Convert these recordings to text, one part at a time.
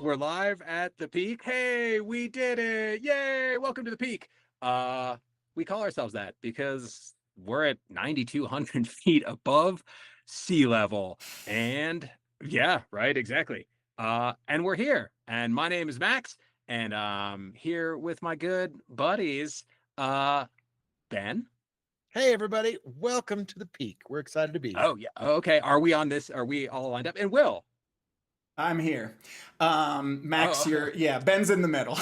we're live at the peak. Hey, we did it. Yay, welcome to the peak. We call ourselves that because we're at 9,200 feet above sea level. And yeah, right, exactly. And we're here. And my name is Max, and here with my good buddies, Ben. Hey everybody, welcome to the peak. We're excited to be here. Oh yeah. Okay. Are we on this? Are we all lined up? And Will. I'm here. Max, Oh, Ben's in the middle.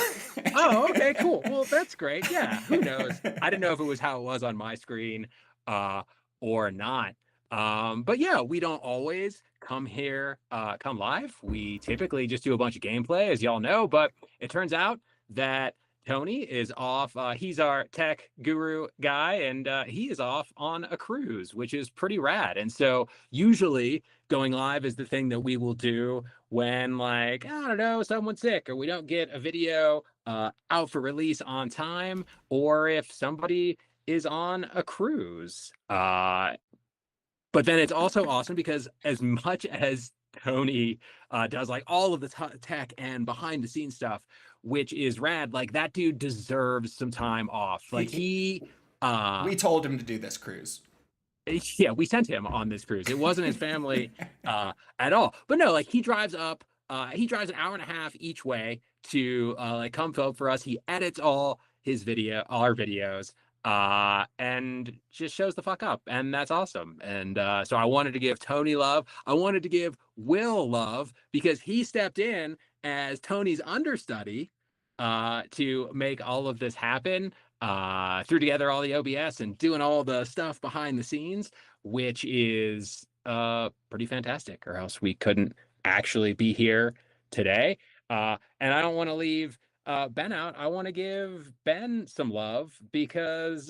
oh, okay, cool. Well, that's great. Yeah, who knows? I didn't know if it was how it was on my screen uh or not. But yeah, we don't always come here come live. We typically just do a bunch of gameplay, as y'all know, but it turns out that Tony is off. He's our tech guru guy, and he is off on a cruise, which is pretty rad. And so usually going live is the thing that we will do when, like, I don't know, someone's sick or we don't get a video out for release on time, or if somebody is on a cruise. But then it's also awesome because as much as Tony does like all of the tech and behind the scenes stuff, which is rad, like that dude deserves some time off. Like We told him to do this cruise. yeah, we sent him on this cruise. It wasn't his family at all. But no, like he drives an hour and a half each way to like come film for us. He edits all our videos, and just shows the fuck up. And that's awesome. And so I wanted to give Tony love. I wanted to give Will love because he stepped in as Tony's understudy to make all of this happen, threw together all the OBS and doing all the stuff behind the scenes, which is pretty fantastic, or else we couldn't actually be here today. And I don't want to leave Ben out. I want to give Ben some love because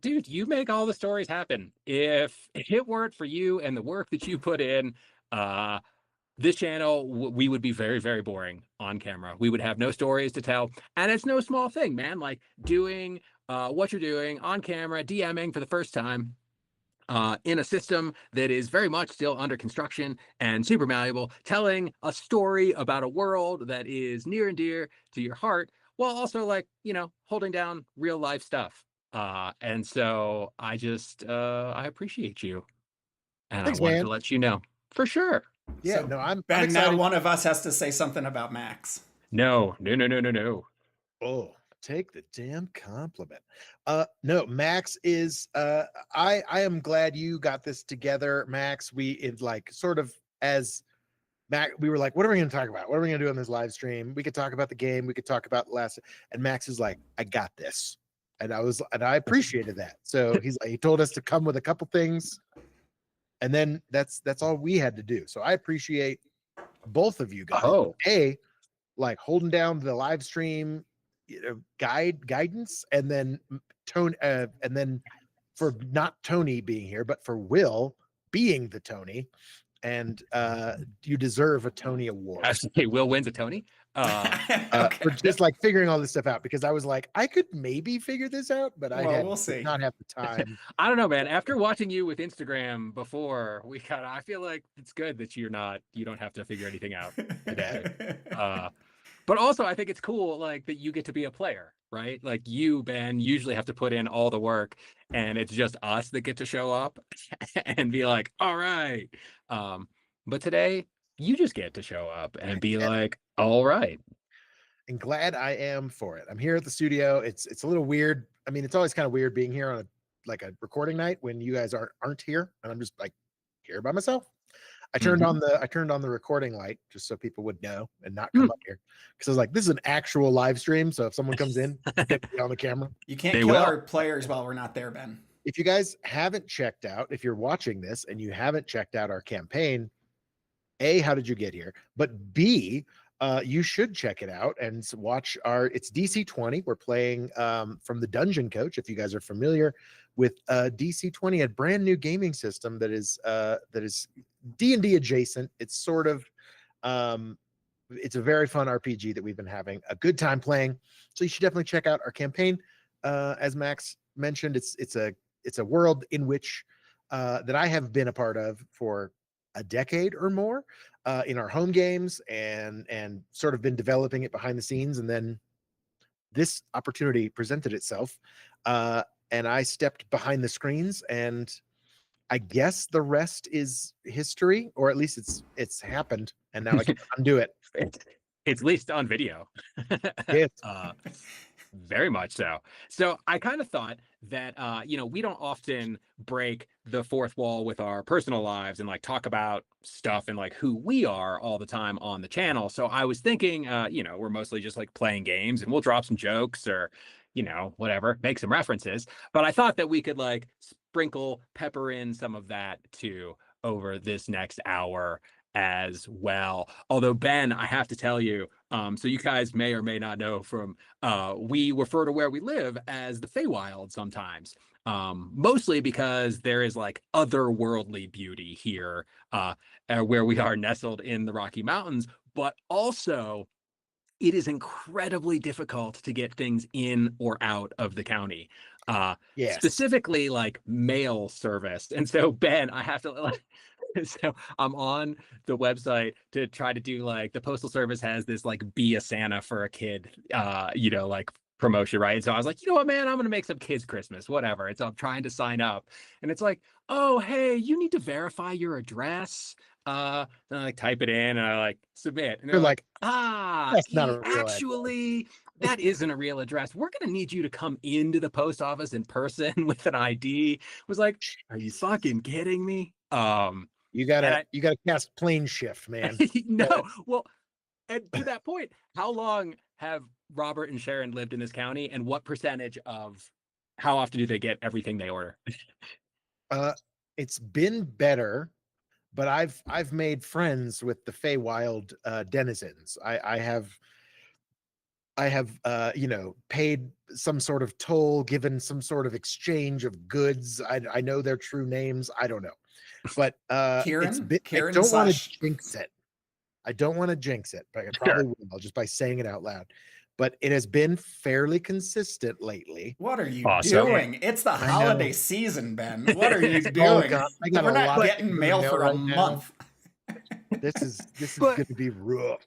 dude, you make all the stories happen. If it weren't for you and the work that you put in, this channel, we would be very, very boring on camera. We would have no stories to tell. And it's no small thing, man. Like doing what you're doing on camera, DMing for the first time in a system that is very much still under construction and super malleable, telling a story about a world that is near and dear to your heart, while also, like, you know, holding down real life stuff. And so I appreciate you. And Thanks, I wanted man. to let you know for sure. Yeah, So, no, I'm Ben, now excited. one of us has to say something about Max. No, no, no, no, no, no. Oh, take the damn compliment. No, Max is I am glad you got this together, Max. Like sort of as Max, we were like, what are we going to talk about? What are we going to do on this live stream? We could talk about the game, we could talk about last, and Max is like, I got this. And I appreciated that. So he told us to come with a couple things, and then that's all we had to do. So I appreciate both of you guys. Oh, Like holding down the live stream, guidance, and then Tony, and then for not Tony being here, but for Will being the Tony, and you deserve a Tony Award. hey, Will wins a Tony. For just like figuring all this stuff out, because I was like, I could maybe figure this out, but we'll see. not have the time. I don't know, man. After watching you with Instagram before, I feel like it's good that you don't have to figure anything out today. But also I think it's cool, like, that you get to be a player, right? Like you, Ben, usually have to put in all the work, and it's just us that get to show up and be like, all right. But today you just get to show up and be like, all right. And glad I am for it. I'm here at the studio. It's a little weird. I mean, it's always kind of weird being here on a recording night when you guys aren't here, and I'm just like here by myself. I turned on the recording light just so people would know and not come up here, because I was like, this is an actual live stream, so if someone comes in, they be on the camera. You can't kill our players while we're not there, Ben. If you guys haven't checked out, if you're watching this and you haven't checked out our campaign, A, how did you get here? But B, you should check it out and watch it's DC20. We're playing from the Dungeon Coach. If you guys are familiar with DC20, a brand new gaming system that is D&D adjacent. It's sort of it's a very fun RPG that we've been having a good time playing. So you should definitely check out our campaign. As Max mentioned, it's a world in which that I have been a part of for a decade or more in our home games, and sort of been developing it behind the scenes. And then this opportunity presented itself, and I stepped behind the screens, and I guess the rest is history, or at least it's happened, and now I can undo it. It's at least on video. Yes. Very much so. So I kind of thought that we don't often break the fourth wall with our personal lives and like talk about stuff and like who we are all the time on the channel. So I was thinking, we're mostly just like playing games, and we'll drop some jokes or whatever, make some references. But I thought that we could like pepper in some of that too over this next hour as well. Although, Ben, I have to tell you, so you guys may or may not know from we refer to where we live as the Feywild sometimes, mostly because there is like otherworldly beauty here where we are nestled in the Rocky Mountains, but also it is incredibly difficult to get things in or out of the county. Yes. Specifically like mail service. And so, Ben, I have to so I'm on the website to try to do like the Postal Service has this like be a Santa for a kid, like promotion, right? So I was like, you know what, man, I'm gonna make some kids Christmas, whatever. And so I'm trying to sign up, and it's like, oh, hey, you need to verify your address. And I like type it in and I like submit, and You're like, that's not a real actually that isn't a real address. We're gonna need you to come into the post office in person with an ID. I was like, are you fucking kidding me? You gotta cast plane shift, man. No, well, and to that point, how long have Robert and Sharon lived in this county, and what percentage of how often do they get everything they order? It's been better, but I've made friends with the Feywild denizens. I have paid some sort of toll, given some sort of exchange of goods. I know their true names. I don't know, but Kieran I don't want to jinx it. I don't want to jinx it, but I probably will just by saying it out loud. But it has been fairly consistent lately. What are you doing? It's the holiday season, Ben. What are you doing? We're not getting mail for a month. This is going to be rough.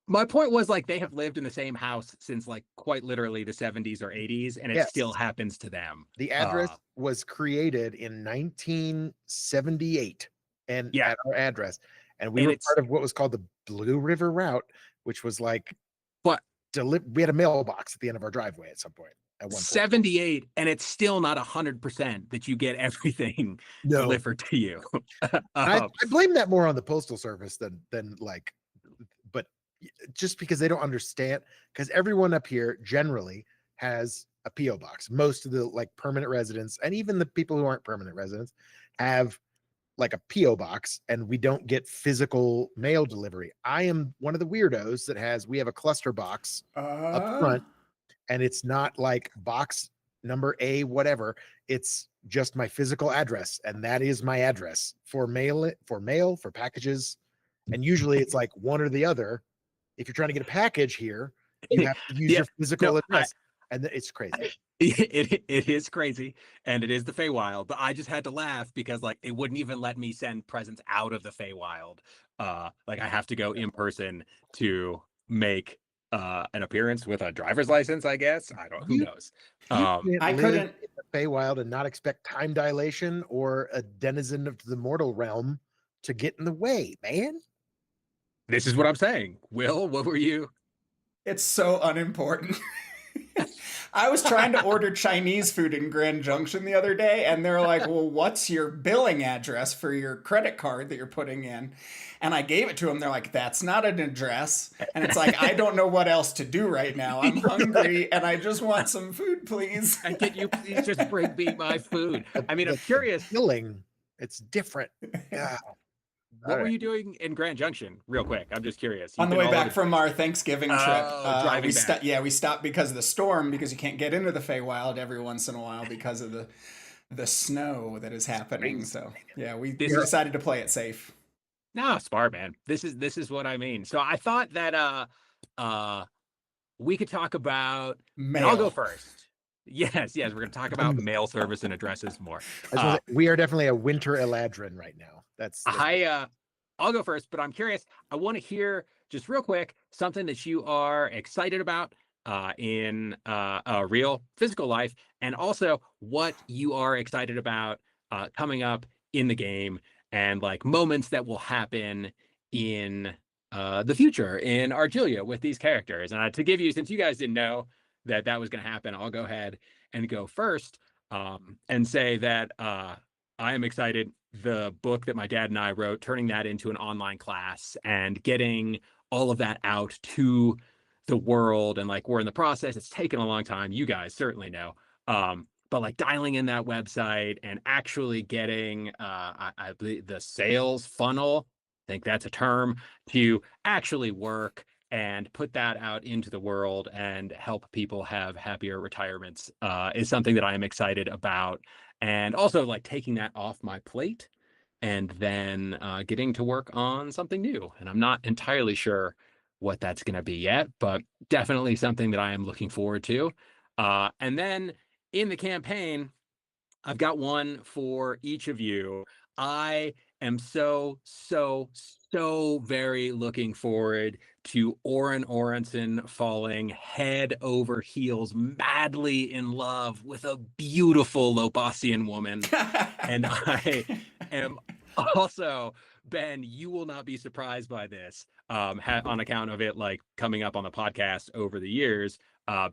My point was like they have lived in the same house since like quite literally the 70s or 80s, and it still happens to them. The address was created in 1978, and at our address, and we were part of what was called the Blue River Route, which was like, we had a mailbox at the end of our driveway at some point. At one point. 78, and it's still not 100% that you get everything delivered to you. I blame that more on the Postal Service than like, but just because they don't understand, because everyone up here generally has a PO box. Most of the like permanent residents, and even the people who aren't permanent residents, have like a PO box, and we don't get physical mail delivery. I am one of the weirdos that we have a cluster box up front, and it's not like box number A, whatever. It's just my physical address, and that is my address for mail, for packages. And usually it's like one or the other. If you're trying to get a package here, you have to use your physical address. And it's crazy. It is crazy, and it is the Feywild. But I just had to laugh because like it wouldn't even let me send presents out of the Feywild. Like I have to go in person to make an appearance with a driver's license, I guess. I don't. Who knows? I couldn't in the Feywild and not expect time dilation or a denizen of the mortal realm to get in the way, man. This is what I'm saying. Will, what were you? It's so unimportant. I was trying to order Chinese food in Grand Junction the other day, and they're like, well, what's your billing address for your credit card that you're putting in? And I gave it to them. They're like, that's not an address. And it's like, I don't know what else to do right now. I'm hungry, and I just want some food, please. And can you please just bring me my food? I mean, I'm curious. Billing, it's different. Yeah. What were you doing in Grand Junction, real quick? I'm just curious. On the way back from our Thanksgiving trip, driving back. We stopped because of the storm, because you can't get into the Feywild every once in a while because of the snow that is happening. So yeah, we decided to play it safe. No, smart, man. This is what I mean. So I thought that we could talk about mail. I'll go first. Yes, we're going to talk about mail service and addresses more. We are definitely a winter Eladrin right now. I'll go first, but I'm curious. I want to hear just real quick something that you are excited about in real physical life, and also what you are excited about coming up in the game, and like moments that will happen in the future in Argelia with these characters. And to give you, since you guys didn't know that that was going to happen, I'll go ahead and go first and say that I am excited. The book that my dad and I wrote, turning that into an online class and getting all of that out to the world. And like, we're in the process. It's taken a long time. You guys certainly know. But like dialing in that website and actually getting I believe the sales funnel, I think that's a term, to actually work and put that out into the world and help people have happier retirements is something that I am excited about. And also like taking that off my plate and then getting to work on something new. And I'm not entirely sure what that's going to be yet, but definitely something that I am looking forward to. And then in the campaign, I've got one for each of you. I am so very looking forward to Oren Orenson falling head over heels, madly in love with a beautiful Lobasian woman. And I am also, Ben, you will not be surprised by this on account of it like coming up on the podcast over the years.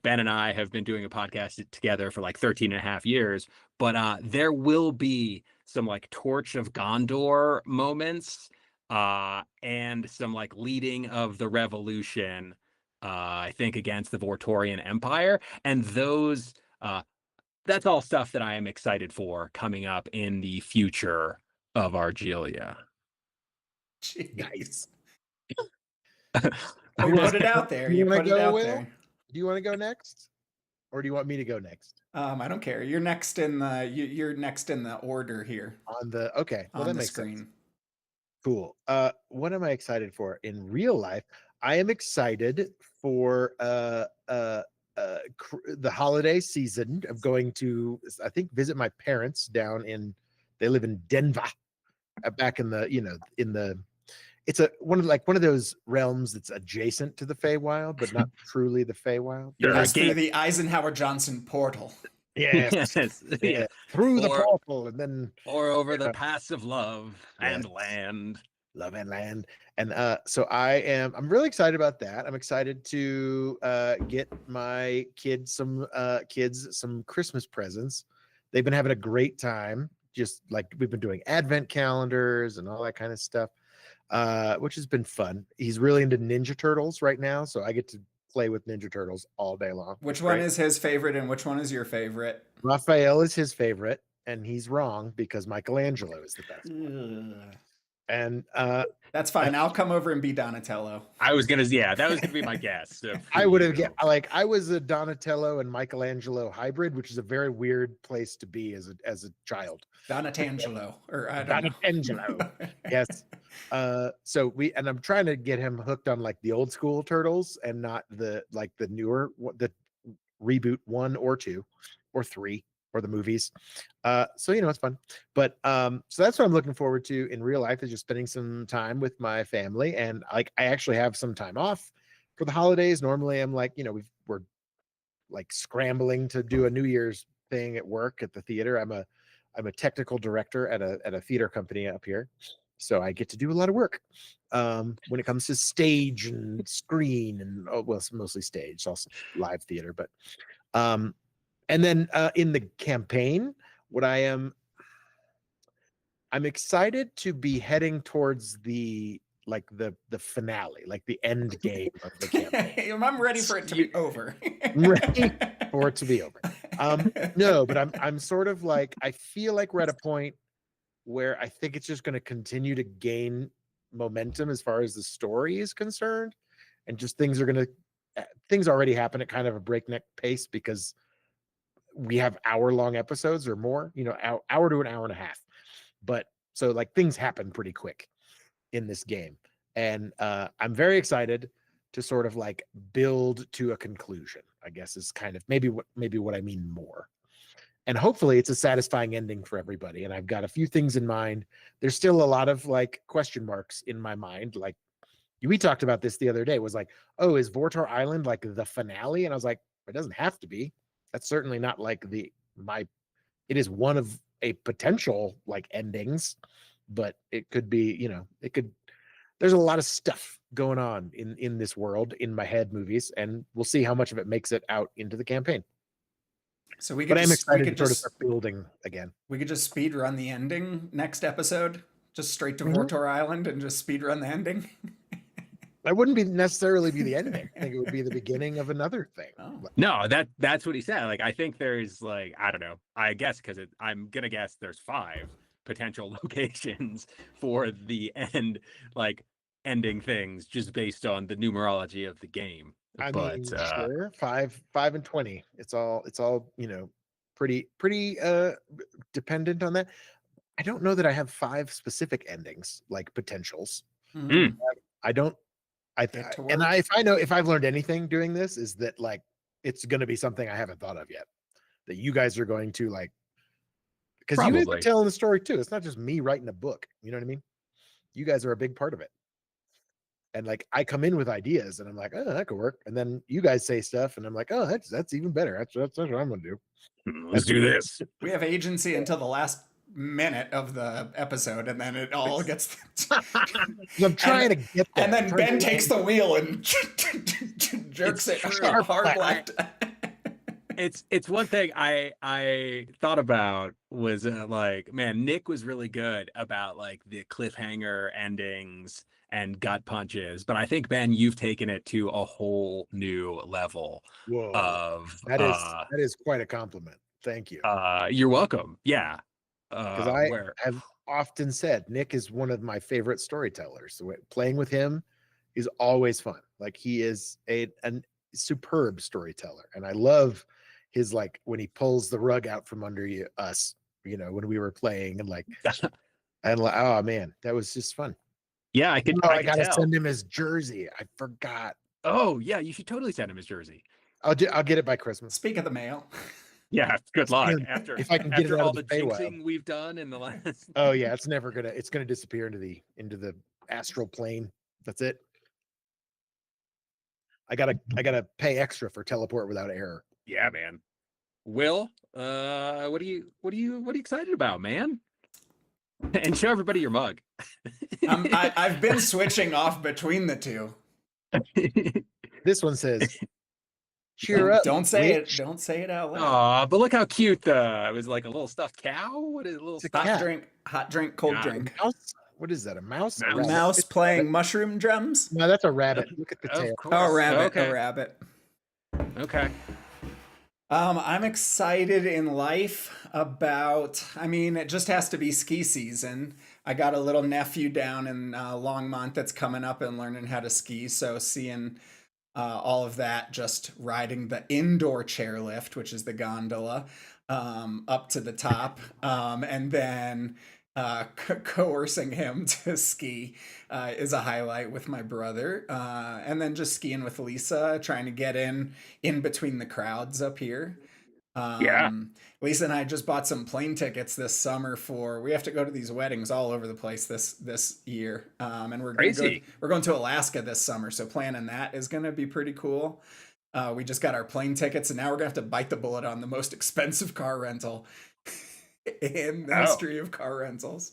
Ben and I have been doing a podcast together for like 13 and a half years, but there will be some like Torch of Gondor moments and some like leading of the revolution, I think, against the Vortorian Empire. And those, that's all stuff that I am excited for coming up in the future of Argelia. Jeez. You You wanna- put it out there. you You wanna put it go, out Will? there. Do you want to go next, or do you want me to go next? I don't care. You're next in the you're next in the order here On the okay, well on that the makes screen. sense. Cool. What am I excited for in real life? I am excited for the holiday season of going to, I think, visit my parents down in, they live in Denver, back in the, in the, it's one of those realms that's adjacent to the Feywild, but not truly the Feywild. Sure. Pass through Game- the Eisenhower Johnson portal. Yes, Yes, yeah. through the Or- portal, and then Or over the paths of love and Yes. land. love and land. And so I'm really excited about that. I'm excited to get my kids some Christmas presents. They've been having a great time, just like we've been doing advent calendars and all that kind of stuff, which has been fun. He's really into Ninja Turtles right now, so I get to play with Ninja Turtles all day long. Which It's one great. is his favorite and which one is your favorite? Raphael is his favorite, and he's wrong because Michelangelo is the best. And That's fine. I'll come over and be Donatello. I was gonna, yeah, that was gonna be my guess. I would have I was a Donatello and Michelangelo hybrid, which is a very weird place to be as a child. Donatangelo, or I don't Donatello. know. Yes. So I'm trying to get him hooked on like the old school turtles and not the newer, the reboot 1 or 2 or 3 or the movies. So it's fun. But so that's what I'm looking forward to in real life, is just spending some time with my family. And like I actually have some time off for the holidays. Normally I'm like, we're like scrambling to do a New Year's thing at work at the theater. I'm a technical director at a theater company up here. So I get to do a lot of work when it comes to stage and screen and it's mostly stage, it's also live theater. But and then in the campaign, I'm excited to be heading towards the finale, like the end game of the campaign. I'm ready for it to be over. I'm ready for it to be over. No, but I'm sort of like, I feel like we're at a point where I think it's just going to continue to gain momentum as far as the story is concerned, and just things already happen at kind of a breakneck pace because we have hour-long episodes or more, hour to an hour and a half. But so like things happen pretty quick in this game, and I'm very excited to sort of like build to a conclusion, I guess, is kind of maybe what I mean more. and hopefully it's a satisfying ending for everybody. And I've got a few things in mind. There's still a lot of like question marks in my mind. Like we talked about this the other day, was like, oh, is Vortor Island like the finale? And I was like, it doesn't have to be. That's certainly not like it is one of a potential like endings, but it could be, there's a lot of stuff going on in this world, in my head movies, and we'll see how much of it makes it out into the campaign. So we could But I'm just, excited we to could sort of just, start building again. we could just speed run the ending next episode, just straight to Mhm. Vortor Island and just speed run the ending. That wouldn't necessarily be the ending. I think it would be the beginning of another thing. Oh. No, that's what he said. Like, I think there's like, I don't know. I guess because I'm gonna guess there's 5 potential locations for the end, like ending things, just based on the numerology of the game. I But mean, sure, 5 and 20. It's all pretty dependent on that. I don't know that I have 5 specific endings, like potentials. Mhm. I don't. Get to And work. if I've learned anything doing this, is that like it's going to be something I haven't thought of yet. That you guys are going to like, because you guys are Probably. telling the story too. It's not just me writing a book. You know what I mean? You guys are a big part of it. And like I come in with ideas, and I'm like, oh, that could work. And then you guys say stuff, and I'm like, oh, that's even better. That's what I'm gonna do. Let's do this. We have agency until the last minute of the episode, and then it all gets. I'm trying to get there. And then I'm trying Ben to- takes the wheel and jerks it true. hard left. It's one thing I thought about was like, man, Nick was really good about like the cliffhanger endings and gut punches, but I think, Ben, you've taken it to a whole new level Whoa, of that is quite a compliment. Thank you. you're welcome. Yeah. Because I where have often said Nick is one of my favorite storytellers. So playing with him is always fun. Like he is a superb storyteller, and I love his like when he pulls the rug out from under us. When we were playing, and like, and like, oh man, that was just fun. yeah, I could I could gotta tell. send him his jersey. I forgot. Oh yeah, you should totally send him his jersey. I'll get it by Christmas. Speak of the mail. Yeah, good luck. Yeah, After if I can get it after out all of the the Feywild. jinxing we've done in the last. Oh yeah, it's gonna disappear into the astral plane. That's it. I gotta pay extra for teleport without error. Yeah, man. Will, what are you excited about, man? And show everybody your mug. I've been switching off between the two. This one says, "Cheer up." Don't say it. witch." Don't say it out loud. Aw, but look how cute it was, like a little stuffed cow. What is a little It's a stuffed cat. Hot drink, cold Yeah. drink. Mouse? What is that? A mouse? A Mouse. rabbit? Mouse It's a playing rabbit. mushroom drums. No, that's a rabbit. Look at the Of tail. course. Oh, a rabbit. Okay. A rabbit. Okay. I'm excited in life about, it just has to be ski season. I got a little nephew down in Longmont that's coming up and learning how to ski. So seeing all of that, just riding the indoor chairlift, which is the gondola, up to the top, and then coercing him to ski is a highlight with my brother, and then just skiing with Lisa, trying to get in between the crowds up here. Yeah. Lisa and I just bought some plane tickets this summer we have to go to these weddings all over the place this year, and we're Crazy. going to Alaska this summer, so planning that is going to be pretty cool. We just got our plane tickets, and now we're gonna have to bite the bullet on the most expensive car rental in the history of car rentals.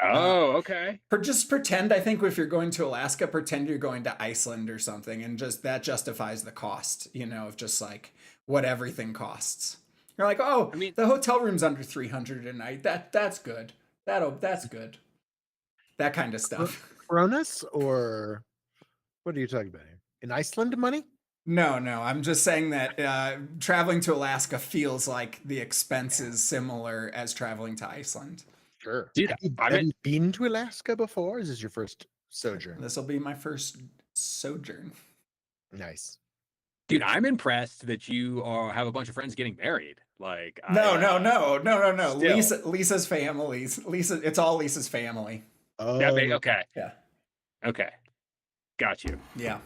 Oh, okay. Just pretend, I think if you're going to Alaska, pretend you're going to Iceland or something, and just that justifies the cost, of just like what everything costs. You're like, oh, the hotel room's under $300 a night. That's good. That's good. That kind of stuff. Cronus, or what are you talking about here? In Iceland money? No, I'm just saying that traveling to Alaska feels like the expense is similar as traveling to Iceland. Sure. Dude, have you been to Alaska before? Is this your first sojourn? This will be my first sojourn. Nice. Dude, I'm impressed that you have a bunch of friends getting married. Like, No. still. Lisa's family. It's all Lisa's family. Oh, Yeah, okay. Yeah. Okay. Got you. Yeah.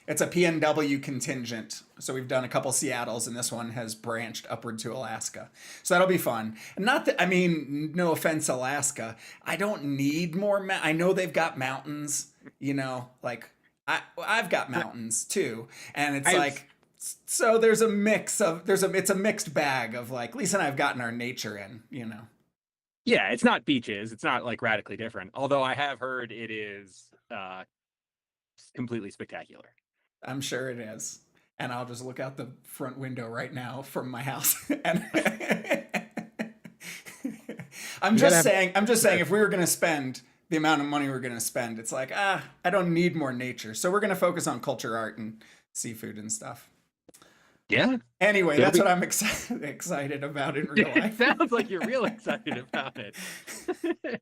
It's a PNW contingent. So we've done a couple Seattles, and this one has branched upward to Alaska. So that'll be fun. And not that, I mean, no offense, Alaska. I don't need more. I know they've got mountains, you know, like I've got mountains too. And it's like, so there's a mix of, it's a mixed bag of like, Lisa and I have gotten our nature in, you know. Yeah, it's not beaches. It's not like radically different. Although I have heard it is completely spectacular. I'm sure it is. And I'll just look out the front window right now from my house. And I'm just saying, if we were going to spend the amount of money we're going to spend, it's like, I don't need more nature. So we're going to focus on culture, art, and seafood and stuff. Yeah. Anyway, that's what I'm excited about in real life. It sounds like you're real excited about it.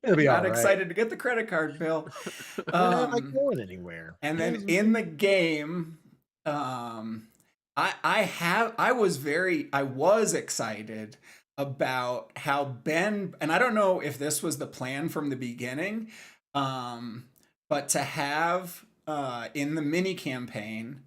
It'll be Not all right. excited to get the credit card bill. We're not like going anywhere. And then in the game, I was excited about how Ben, and I don't know if this was the plan from the beginning, but to have in the mini campaign,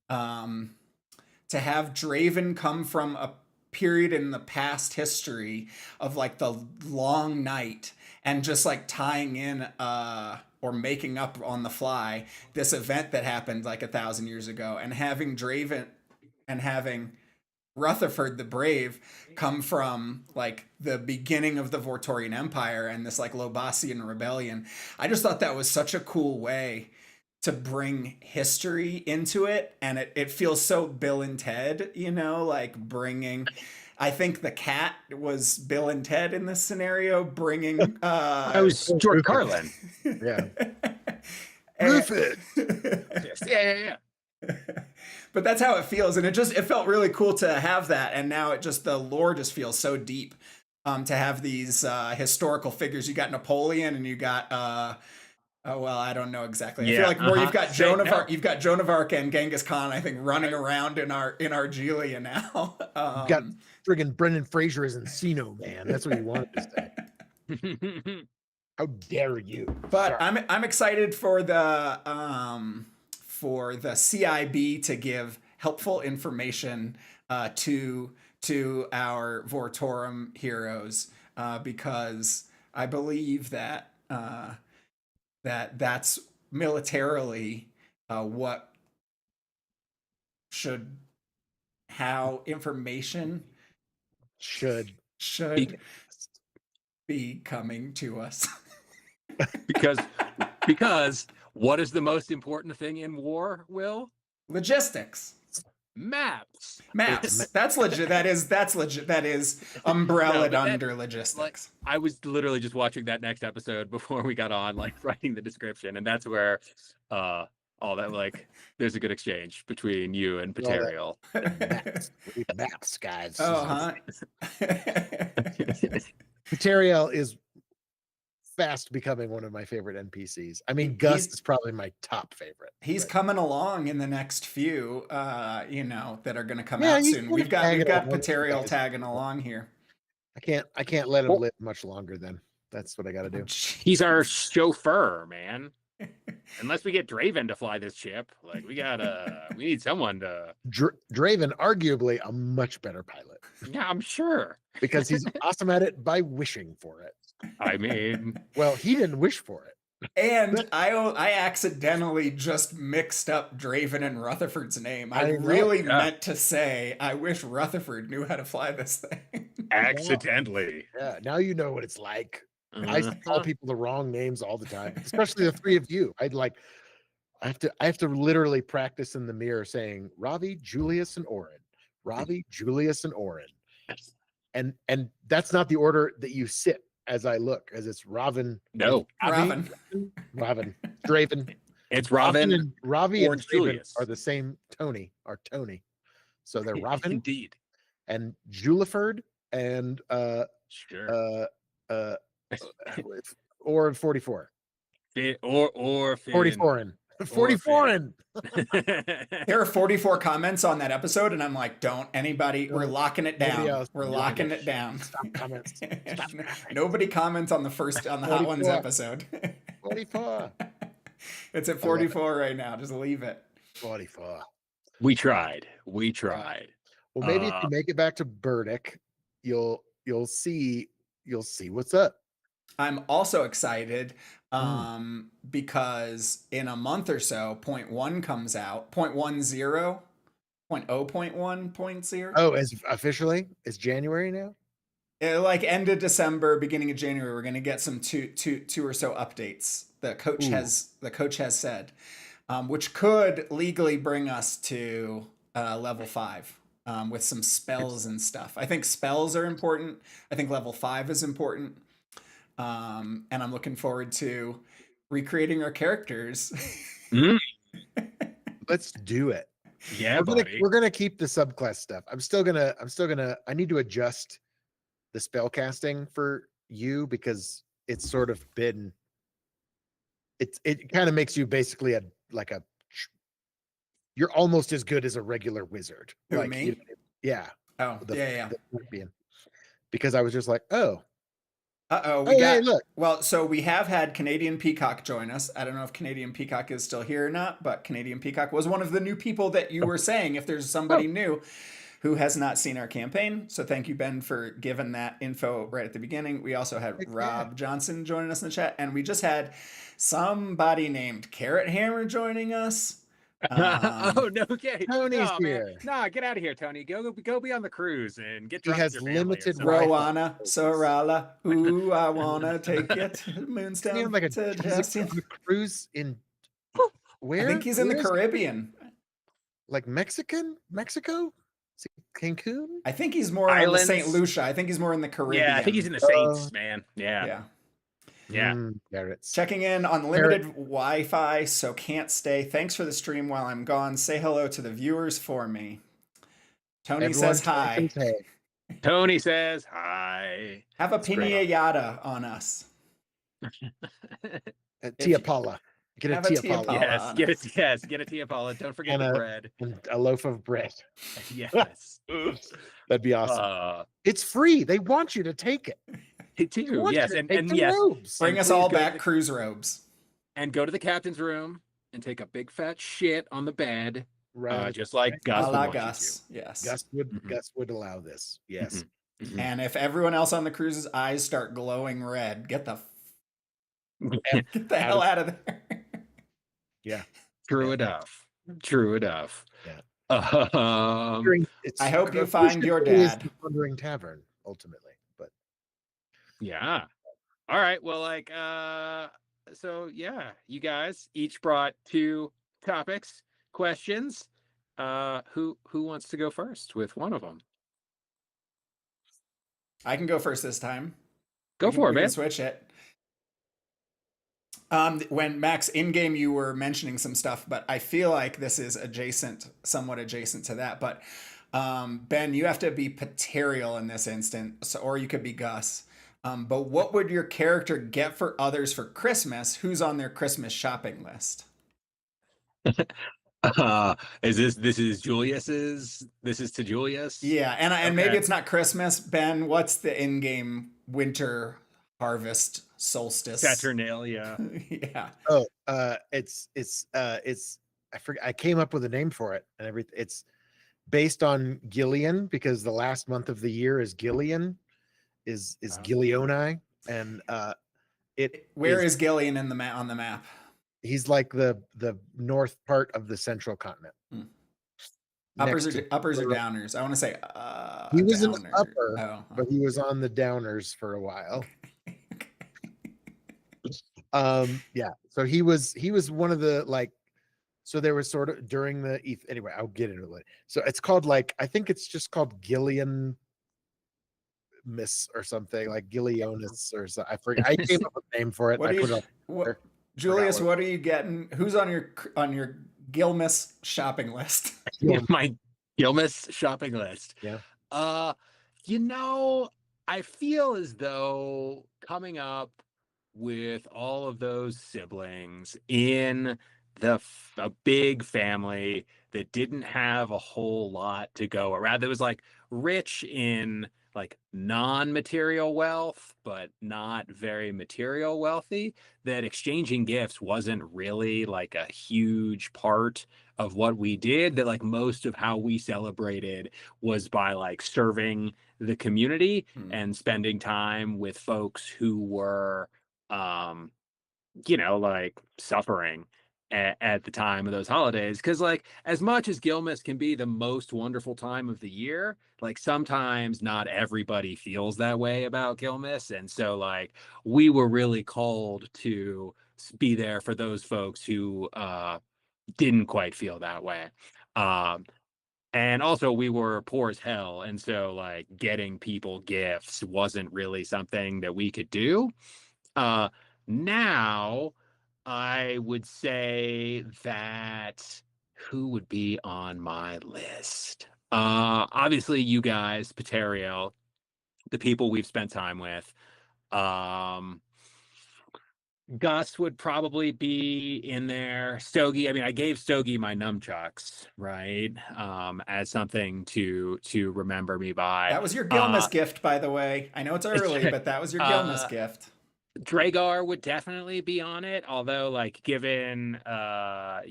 to have Draven come from a period in the past history of like the long night and just like tying in or making up on the fly this event that happened like 1,000 years ago, and having Draven and having Rutherford the Brave come from like the beginning of the Vortorian Empire and this like Lobasian rebellion. I just thought that was such a cool way to bring history into it, and it feels so Bill and Ted, you know, like bringing, I think the cat was Bill and Ted in this scenario, bringing I was George Carlin. Yeah. Rufus. Yeah. But that's how it feels, and it felt really cool to have that, and now the lore just feels so deep. To have these historical figures. You got Napoleon, and you got oh well, I don't know exactly. I feel like more you've got Joan of Arc, and Genghis Khan, I think, running around in Argelia now. You've got friggin' Brendan Fraser as Encino Man. That's what he wanted to say. How dare you? But sorry. I'm excited for the CIB to give helpful information to our Vortorum heroes, because I believe that that's militarily how information should be coming to us. because what is the most important thing in war, Will? Logistics. Maps. That's legit. That's legit. That is umbrellaed under logistics. Like, I was literally just watching that next episode before we got on, like writing the description, and that's where all that, like, there's a good exchange between you and Paterial. Maps, guys. Oh, Paterial is fast becoming one of my favorite NPCs. I mean, Gus is probably my top favorite. He's coming along in the next few, that are going to come out soon. We've got Paterial tagging along here. I can't let him live much longer. Then that's what I got to do. He's our chauffeur, man. Unless we get Draven to fly this ship, like we need someone to. Draven, arguably a much better pilot. Yeah, I'm sure. Because he's awesome at it by wishing for it. I mean, well, he didn't wish for it. And I accidentally just mixed up Draven and Rutherford's name. I really meant to say, I wish Rutherford knew how to fly this thing. Accidentally. Yeah, now you know what it's like. I call people the wrong names all the time, especially the three of you. I have to literally practice in the mirror saying Ravi, Julius, and Orin. Ravi, Julius, and Orin. And that's not the order that you sit as I look, as it's Ravin. No. Ravin. Draven. It's Ravin and Ravi and Julius are the same Tony. So they're Ravin. Indeed. And Juliford and sure. Or 44. Or 44. 44. There are 44 comments on that episode, and I'm like, don't anybody. We're locking it down. We're locking it down. Stop comments. Nobody comments on the Hot Ones episode. 44. It's at 44 right now. Just leave it. 44. We tried. We tried. Well, maybe if you make it back to Burdick, you'll see what's up. I'm also excited because in a month or so, point 1 comes out, 0.10, 0.1.0. Oh, as officially, it's January now. Like end of December, beginning of January, we're going to get some two or so updates. The coach has said, which could legally bring us to level 5 with some spells and stuff. I think spells are important. I think level 5 is important, and I'm looking forward to recreating our characters. Let's do it. Yeah, we're gonna keep the subclass stuff. I'm still gonna. I need to adjust the spell casting for you because it's sort of been. It kind of makes you basically you're almost as good as a regular wizard. Who, like me? Yeah. Oh, yeah. Because I was just like, oh. Hey, look. Well, so we have had Canadian Peacock join us. I don't know if Canadian Peacock is still here or not, but Canadian Peacock was one of the new people that you were saying, if there's somebody new who has not seen our campaign. So thank you, Ben, for giving that info right at the beginning. We also had Rob Johnson joining us in the chat, and we just had somebody named Carrot Hammer joining us. Oh no, okay. Tony's here. Nah, get out of here, Tony. Go be on the cruise and get. He has limited Rowana Sorala. Ooh, I wanna take it to Moonstone. Like a cruise in where? I think he's in the Caribbean. Like Mexico? Cancun? I think he's more in St. Lucia. I think he's more in the Caribbean. Yeah, I think he's in the Saints, man. Yeah. Checking in on limited Wi-Fi, so can't stay. Thanks for the stream while I'm gone. Say hello to the viewers for me. Tony says hi. Tony says hi. Have a piñata on us. Tia Paula. Get a Tia Paula. Yes, get a Tia Paula. Don't forget the bread. And a loaf of bread. Yes. That'd be awesome. It's free. They want you to take it. Yes, and yes, robes. Bring us all back cruise robes, and go to the captain's room and take a big fat shit on the bed, right? Just like Gus would want Gus. Yes, Gus would allow this. Yes, and if everyone else on the cruise's eyes start glowing red, get the hell out of there. Yeah, true enough. Yeah. I hope you find your dad. Wandering Tavern ultimately. Yeah. All right. Well, so yeah, you guys each brought 2 topics, questions. Who wants to go first with one of them? I can go first this time. Go for it, man. Switch it. When Max in game, you were mentioning some stuff, but I feel like this is somewhat adjacent to that. But Ben, you have to be Paterial in this instance, or you could be Gus. But what would your character get for others for Christmas? Who's on their Christmas shopping list? This is Julius's? This is to Julius? Yeah, and maybe it's not Christmas. Ben, what's the in-game winter harvest solstice? Saturnalia. Yeah. Oh, it's I forget. I came up with a name for it and everything. It's based on Gillian because the last month of the year is Gillian. Is Gilioni, and where is Gillian on the map? He's like the north part of the central continent. Uppers or downers? I want to say he was an upper, but he was on the downers for a while. Yeah. So he was one of the so there was sort of during the anyway. I'll get into it. So it's called I think it's just called Gillian. Miss or something like Gillionis or something. I forget. I came up with a name for it. Julius, what are you getting? Who's on your Gilmis shopping list? My Gilmis shopping list. Yeah. I feel as though coming up with all of those siblings in a big family that didn't have a whole lot to go around. That was like rich in like non-material wealth, but not very material wealthy, that exchanging gifts wasn't really like a huge part of what we did. That like most of how we celebrated was by like serving the community Hmm. and spending time with folks who were um like suffering at the time of those holidays. Because, like, as much as Gilmas can be the most wonderful time of the year, like, sometimes not everybody feels that way about Gilmas. And so, like, we were really called to be there for those folks who didn't quite feel that way. Um, and also, we were poor as hell. And so, like, getting people gifts wasn't really something that we could do. Uh, Now, I would say that who would be on my list? Obviously, you guys, Paterio, the people we've spent time with. Um, Gus would probably be in there. Stogie, I mean, I gave Stogie my nunchucks, right? As something to remember me by. That was your Uh, Gilmas gift, by the way. I know it's early, but that was your Gilmas uh, gift. Dragar would definitely be on it, although like given Yeah,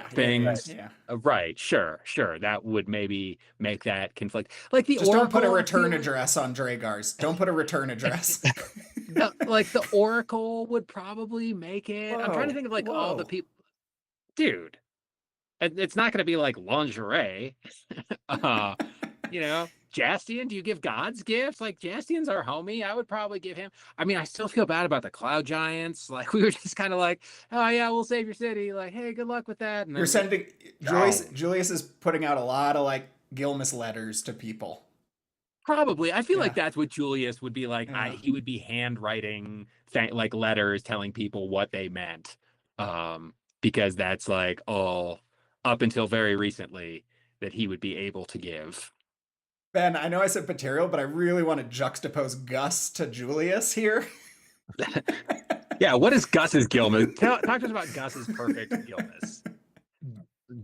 things yeah. right, sure, that would maybe make that conflict. Like the Just don't put a Oracle, I feel return like address on Dragar's. Don't put a return address. the Oracle would probably make it. I'm trying to Whoa, think of like all the whoa. people, dude. It's not going to be like lingerie. uh Jastian, do you give God's gifts? Like Jastian's our homie. I would probably give him. I mean, I still feel bad about the Cloud Giants. Like we were just kind of like, oh yeah, we'll save your city. Like, hey, good luck with that. And You're then like, sending no, Julius is putting out a lot of like Gilmas letters to people. probably. I feel Yeah, like that's what Julius would be like. yeah. He would be handwriting like letters telling people what they meant. Because that's like all up until very recently that he would be able to give. Ben, I know I said Paterial, but I really want to juxtapose Gus to Julius here. Yeah, what is Gus's Gilmas? Talk to us about Gus's perfect Gilmas.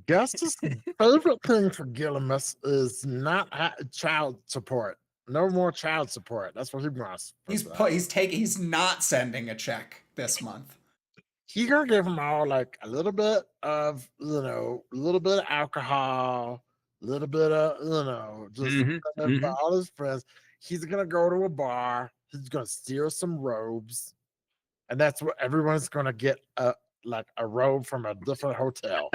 Gus's favorite thing for Gillimus is not child support. No more child support. That's what he wants. He's not sending a check this month. He gonna give them all like a little bit of a little bit of alcohol, a little bit of just for all his friends. He's gonna go to a bar. He's gonna steal some robes, and that's what everyone's gonna get like a robe from a different hotel.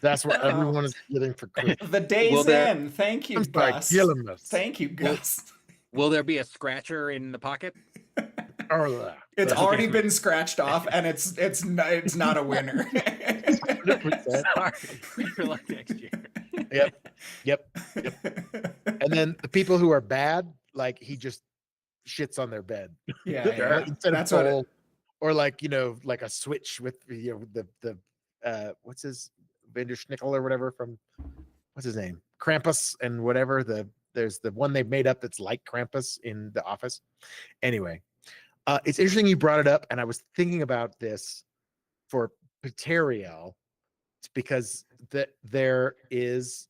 That's what everyone is getting for Christmas. The day's in. Thank you, Gus. Thank you, Gus. Will there be a scratcher in the pocket? Oh yeah. It's already been scratched off, and it's not a winner. Sorry, for like next year. Yep. And then the people who are bad, like he just shits on their bed. Yeah. Instead That's of what. or like like a switch with the what's his Vanderschnickel or whatever from what's his name Krampus and whatever there's the one they've made up that's like Krampus in The Office. Anyway, it's interesting you brought it up, and I was thinking about this for Pateriel. It's because there is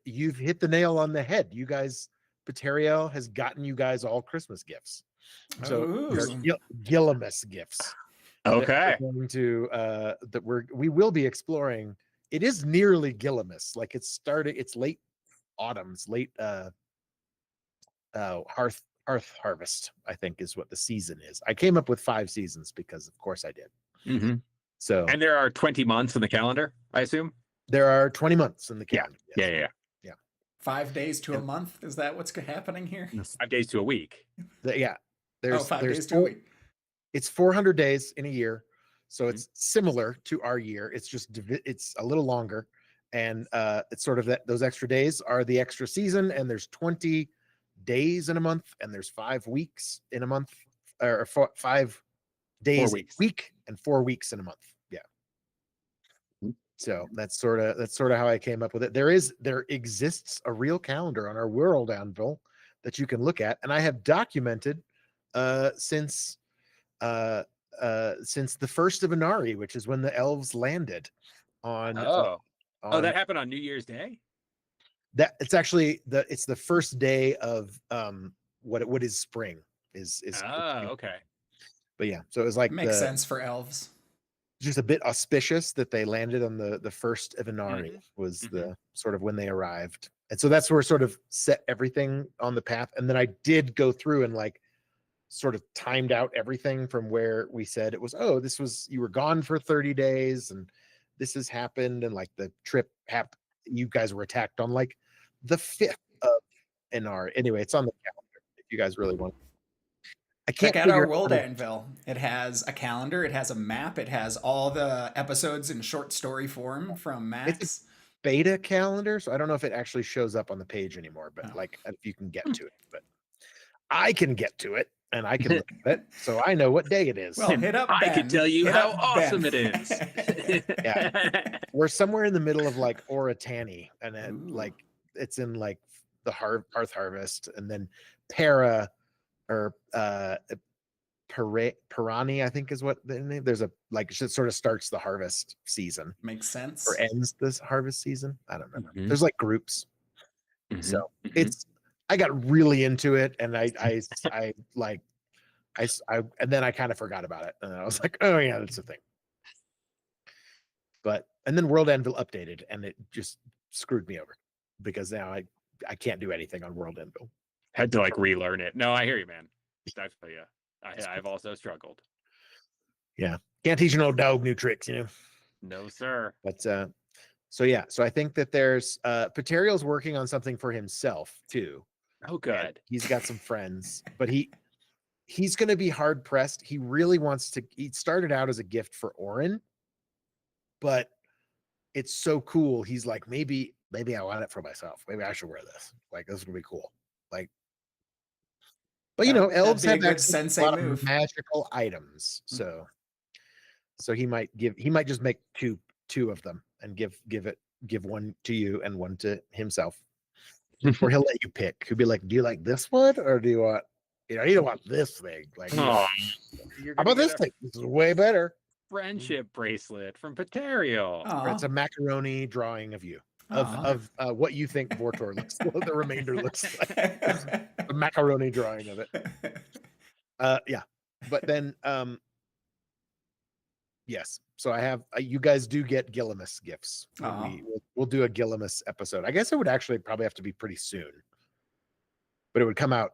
you've hit the nail on the head. You guys, Pateriel has gotten you guys all Christmas gifts. So Gillimus gifts. Okay. Going to we will be exploring. It is nearly Gillimus. Like it's late autumn. It's late hearth harvest, I think is what the season is. I came up with 5 seasons because of course I did. Mm-hmm. So and there are 20 months in the calendar, I assume. There are 20 months in the calendar. Yeah. 5 days to a month. Is that what's happening here? 5 days to a week. There's 5 days to a week. It's 400 days in a year, so it's similar to our year. It's just it's a little longer, and it's sort of those extra days are the extra season. And there's 20 days in a month, and there's 5 weeks in a month, or 5 days a week, and 4 weeks in a month. Yeah. So that's sort of how I came up with it. There exists a real calendar on our World Anvil that you can look at, and I have documented since since the first of Inari, which is when the elves landed on. Oh, on that happened on New Year's Day. that it's actually it's the first day of what is spring is. Oh, okay. But yeah, so it was like Makes sense for elves. just a bit auspicious that they landed on the first of Inari was Mhm. the sort of when they arrived. And so that's where sort of set everything on the path. And then I did go through and like sort of timed out everything from where we said it was, oh, this was, you were gone for 30 days and this has happened. And like the trip happened, you guys were attacked on like the 5th of Inari. Anyway, it's on the calendar if you guys really want. I can't Check out our figure World out. Anvil. It has a calendar, it has a map, it has all the episodes in short story form from Max. Beta calendar, so I don't know if it actually shows up on the page anymore, but Oh. like if you can get to it, but I can get to it and I can look at it, so I know what day it is. Well, hit up I Ben. can tell you Hit how up awesome Ben. it is. Yeah. We're somewhere in the middle of like Oratani, and it, Ooh. like it's in like the Hearth Harvest, and then Para or Parani, I think is what the name. There's a like it sort of starts the harvest season Makes sense. or ends this harvest season. I don't remember. Mhm. There's like groups. Mhm, So mhm. it's I got really into it, and I and then I kind of forgot about it, and I was like, oh yeah, that's a thing. But and then World Anvil updated, and it just screwed me over because now I can't do anything on World Anvil. Had to like relearn it. No, I hear you, man. I feel you. I've also struggled. Can't teach an old dog new tricks, you know. No, sir. But so yeah, so I think that there's Paterial's working on something for himself too. Oh, And good. he's got some friends, but he's going to be hard pressed. He really wants to. He started out as a gift for Orin, but it's so cool. He's like, maybe I want it for myself. Maybe I should wear this. Like this would be cool. Like, but you know, That'd elves be a have good access to a sensei lot move. of magical items, so he might just make two of them and give one to you and one to himself, or he'll let you pick. He'll be like, do you like this one or do you want, you don't want this thing, like Aw, how about this thing, this is way better. friendship bracelet from Paterial. Aw. It's a macaroni drawing of you Aw. of what you think Vortor looks the remainder looks like, a macaroni drawing of it. Yeah, but then yes, so I have you guys do get Gillimus gifts. Aw. We'll do a Gillimus episode. I guess it would actually probably have to be pretty soon, but it would come out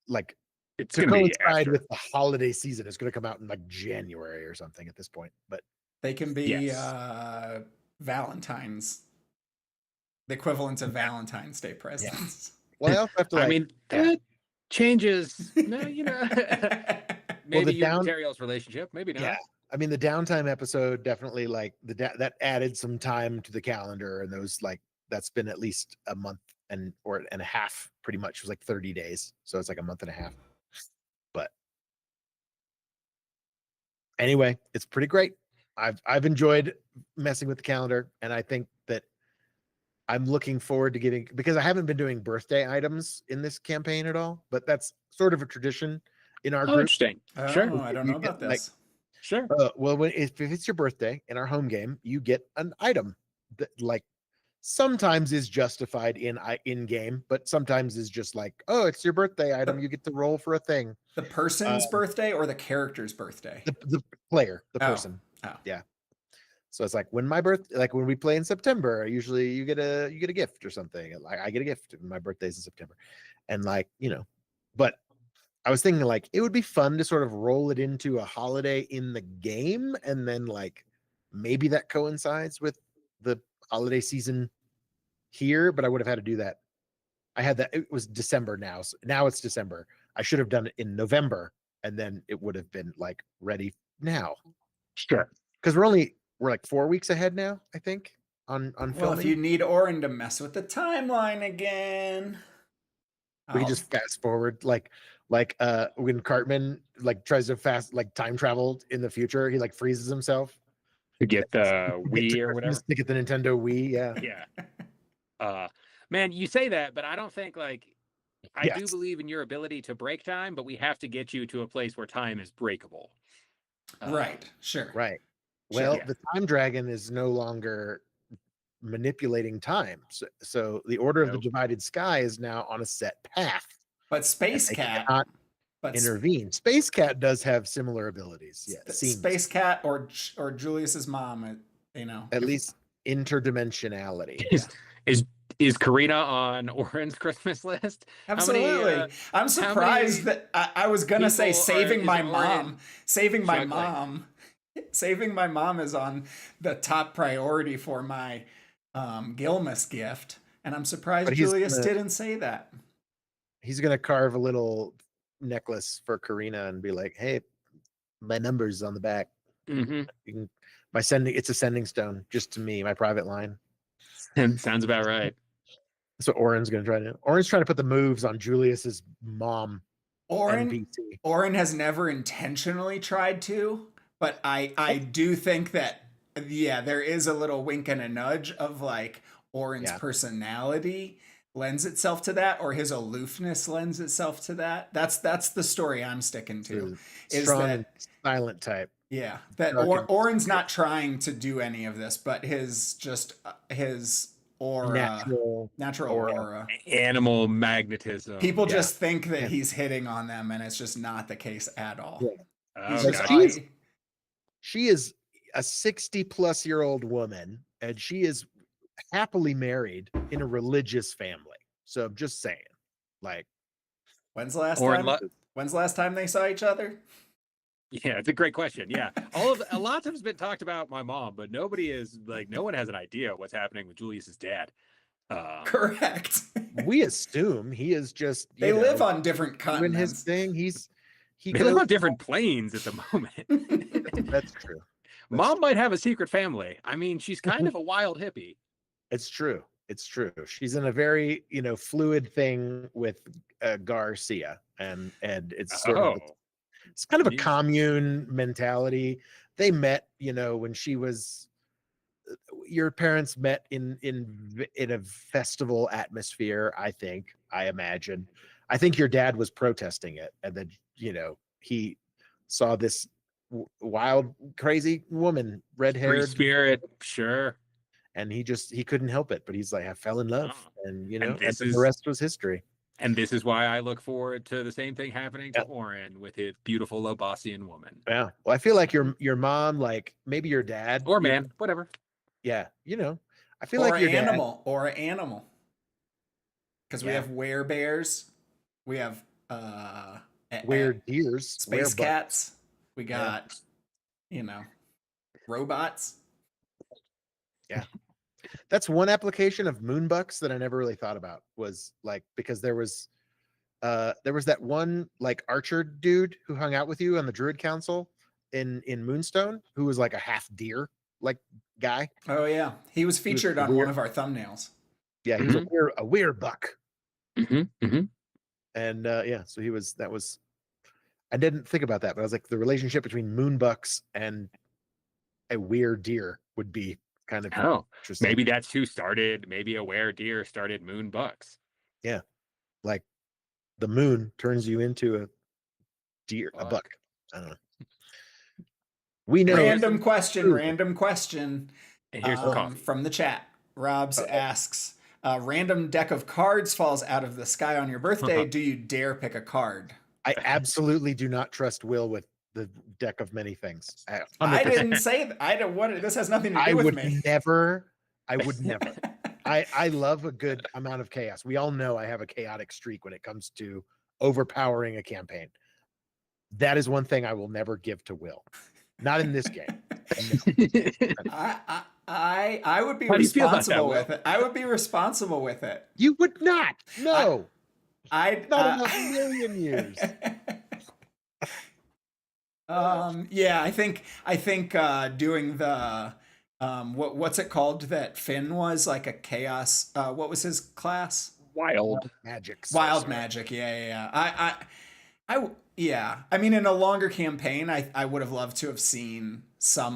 like It's to gonna be coincide after. with the holiday season. It's going to come out in like January or something at this point. But They can be Yes. Valentine's, the equivalent of Valentine's Day presents. well, I also have to. Like, I mean, that changes. No, you know, maybe the you and down- Paterial's relationship. Maybe not. Yeah. I mean, the downtime episode definitely like that added some time to the calendar, and those like that's been at least a month and a half, pretty much. It was like 30 days, so it's like a month and a half. But anyway, it's pretty great. I've enjoyed messing with the calendar, and I think that I'm looking forward to getting, because I haven't been doing birthday items in this campaign at all, but that's sort of a tradition in our Oh, group. interesting. Oh, Sure. I don't You know get, about like, this. Sure. Well, if it's your birthday in our home game, you get an item that like sometimes is justified in game, but sometimes is just like, oh, it's your birthday item. You get to roll for a thing. The person's birthday or the character's birthday? The player, the Oh. person. Oh. Yeah. So it's like when my birthday, like when we play in September, usually you get a gift or something. Like I get a gift. My birthday's in September, and like but I was thinking like it would be fun to sort of roll it into a holiday in the game, and then like maybe that coincides with the holiday season here, but I would have had to do that. I had that, it was December now. So now it's December. I should have done it in November, and then it would have been like ready now. Sure. Because we're like 4 weeks ahead now, I think, on Well, filming. if you need Orin to mess with the timeline again, We can just fast forward, like when Cartman like tries to time travel in the future, he like freezes himself. To get the Wii or To whatever. stick at the Nintendo Wii, yeah. Yeah. Man, you say that, but I don't think like I do Yes. believe in your ability to break time, but we have to get you to a place where time is breakable. Right. Sure. Right. Sure. Well, Yeah. the time dragon is no longer manipulating time. So the Order of the Nope. Divided Sky is now on a set path. But Space They Cat. cannot But intervene. Space Cat does have similar abilities. Yeah, it seems. Space Cat or Julius's mom, you know. At least interdimensionality. Is Karina on Oren's Christmas list? Absolutely. How many, I'm surprised many that I was gonna say people saving is my Oren mom. Saving my juggling? mom. Saving my mom is on the top priority for my Gilmus gift. And I'm surprised But he's Julius gonna- didn't say that. He's gonna carve a little necklace for Karina and be like, "Hey, my number's on the back. Mhm. You can it's a sending stone just to me, my private line." Sounds about right. So Oren's gonna try to. Oren's trying to put the moves on Julius's mom. Oren NPC. Oren has never intentionally tried to, but I do think that there is a little wink and a nudge of like Oren's Yeah. personality lends itself to that, or his aloofness lends itself to that. That's the story I'm sticking to. Is Strong that and silent type. yeah, that Dark and Oren's not trying to do any of this, but his aura, natural aura. Animal magnetism. People Yeah. just think that Yeah. he's hitting on them, and it's just not the case at all. Yeah. Oh, He's Like, just gotcha. she is a 60-plus-year-old woman, and she is happily married in a religious family. So I'm just saying, like, When's the last Oren time? When's the last time they saw each other? Yeah, it's a great question. Yeah, a lot has been talked about my mom, but no one has an idea what's happening with Julius's dad. Correct. we assume he is just They live on different doing his continents. thing. He They live goes- on different planes at the moment. That's true. Mom might have a secret family. I mean, she's kind of a wild hippie. It's true. It's true. She's in a very fluid thing with Garcia, and it's sort of it's kind of a Jeez. commune mentality. They met, when she was. Your parents met in a festival atmosphere. I imagine. I think your dad was protesting it, and then he saw this wild, crazy woman, Free red-haired, spirit, sure. and he couldn't help it. But he's like, I fell in love, and this and is- the rest was history. And this is why I look forward to the same thing happening to Oren with his beautiful Lobosian woman. Yeah. Well, I feel like your mom, like maybe your dad, Or man, whatever. Yeah. I feel or like your an dad. animal. Because we Yeah. have werebears, we have Deers, space werebuck. cats, we got robots. That's one application of moonbucks that I never really thought about, was like, because there was that one like archer dude who hung out with you on the Druid Council in Moonstone, who was like a half deer like guy. Oh yeah, he was featured on weird. one of our thumbnails. Yeah, he was a werebuck. Mm-hmm. And so that was I didn't think about that, but I was like, the relationship between moonbucks and a weird deer would be kind of Oh, interesting. maybe that's who started. Maybe a were deer started moon bucks. Like the moon turns you into a deer, a Buck. buck. I don't know. We know. Random Ooh. question And here's the coffee. from the chat. Robs asks, random deck of cards falls out of the sky on your birthday. Do you dare pick a card? I absolutely do not trust Will with the deck of many things. I 100%. didn't say that. I don't what this has nothing to do I with would me. never. I would never. I love a good amount of chaos. We all know I have a chaotic streak when it comes to overpowering a campaign. That is one thing I will never give to Will. Not in this game. I would be How do you feel about that, responsible Will? with it. I would be responsible with it. You would not. No. I Not in a million years. Yeah, I think doing the what's it called that Finn was like a chaos what was his class? Wild. Magic. Wild sorcerer. magic. Yeah. I mean, in a longer campaign, I would have loved to have seen some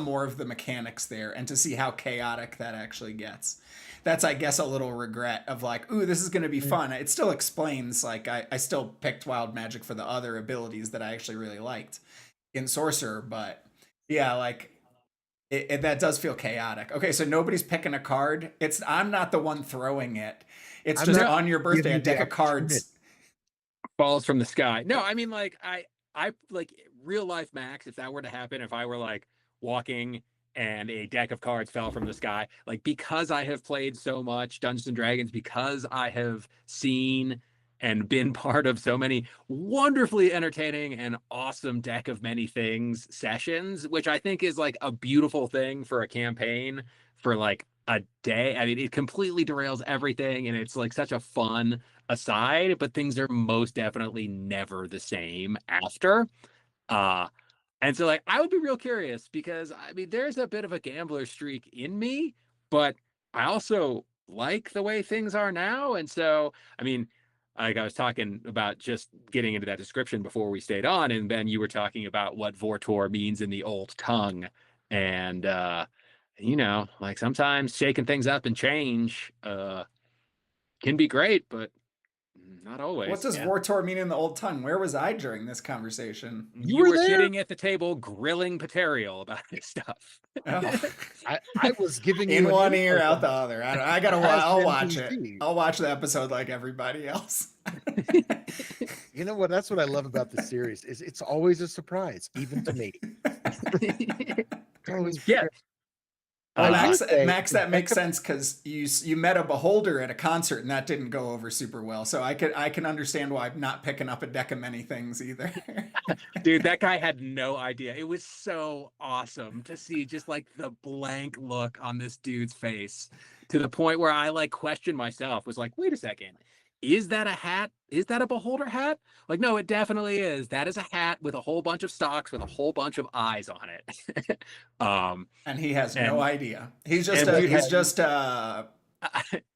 more of the mechanics there, and to see how chaotic that actually gets. That's, I guess, a little regret of like, ooh, this is going to be fun. It still explains, like, I still picked wild magic for the other abilities that I actually really liked. in Sorcerer, but yeah, like that does feel chaotic. Okay, so nobody's picking a card. I'm not the one throwing it. It's I'm just not No, on your giving birthday, a you the deck of opportunity. cards. falls from the sky. No, I mean like I like real life Max. If that were to happen, if I were like walking and a deck of cards fell from the sky, like because I have played so much Dungeons and Dragons, because I have seen and been part of so many wonderfully entertaining and awesome deck of many things sessions, which I think is like a beautiful thing for a campaign for like a day. I mean, it completely derails everything and it's like such a fun aside, but things are most definitely never the same after. Uh and so like I would be real curious because I mean there's a bit of a gambler streak in me, but I also like the way things are now. And so I mean, like I was talking about just getting into that description before we stayed on, and then you were talking about what Vortor means in the old tongue. And you know, like sometimes shaking things up and change can be great, but not What always. does Yeah. Vortor mean in the old tongue? Where was I during this conversation? You You were were there. sitting at the table grilling Paterial about this stuff. Oh. I was giving In you an one ear, info out the other. I gotta. as I'll an watch it. NPC. I'll watch the episode like everybody else. You know what? That's what I love about the series is it's always a surprise, even to me. It's always Yeah. Well, I will Max, say, Max, the that makes deck of- sense because you met a beholder at a concert and that didn't go over super well. So I can understand why I'm not picking up a deck of many things either. Dude, that guy had no idea. It was so awesome to see just like the blank look on this dude's face to the point where I like questioned myself, was like, wait a second, is that a hat? Is that a beholder hat? Like, no, it definitely is. That is a hat with a whole bunch of stocks with a whole bunch of eyes on it. And he has no And idea. He's just and a dude he's had just a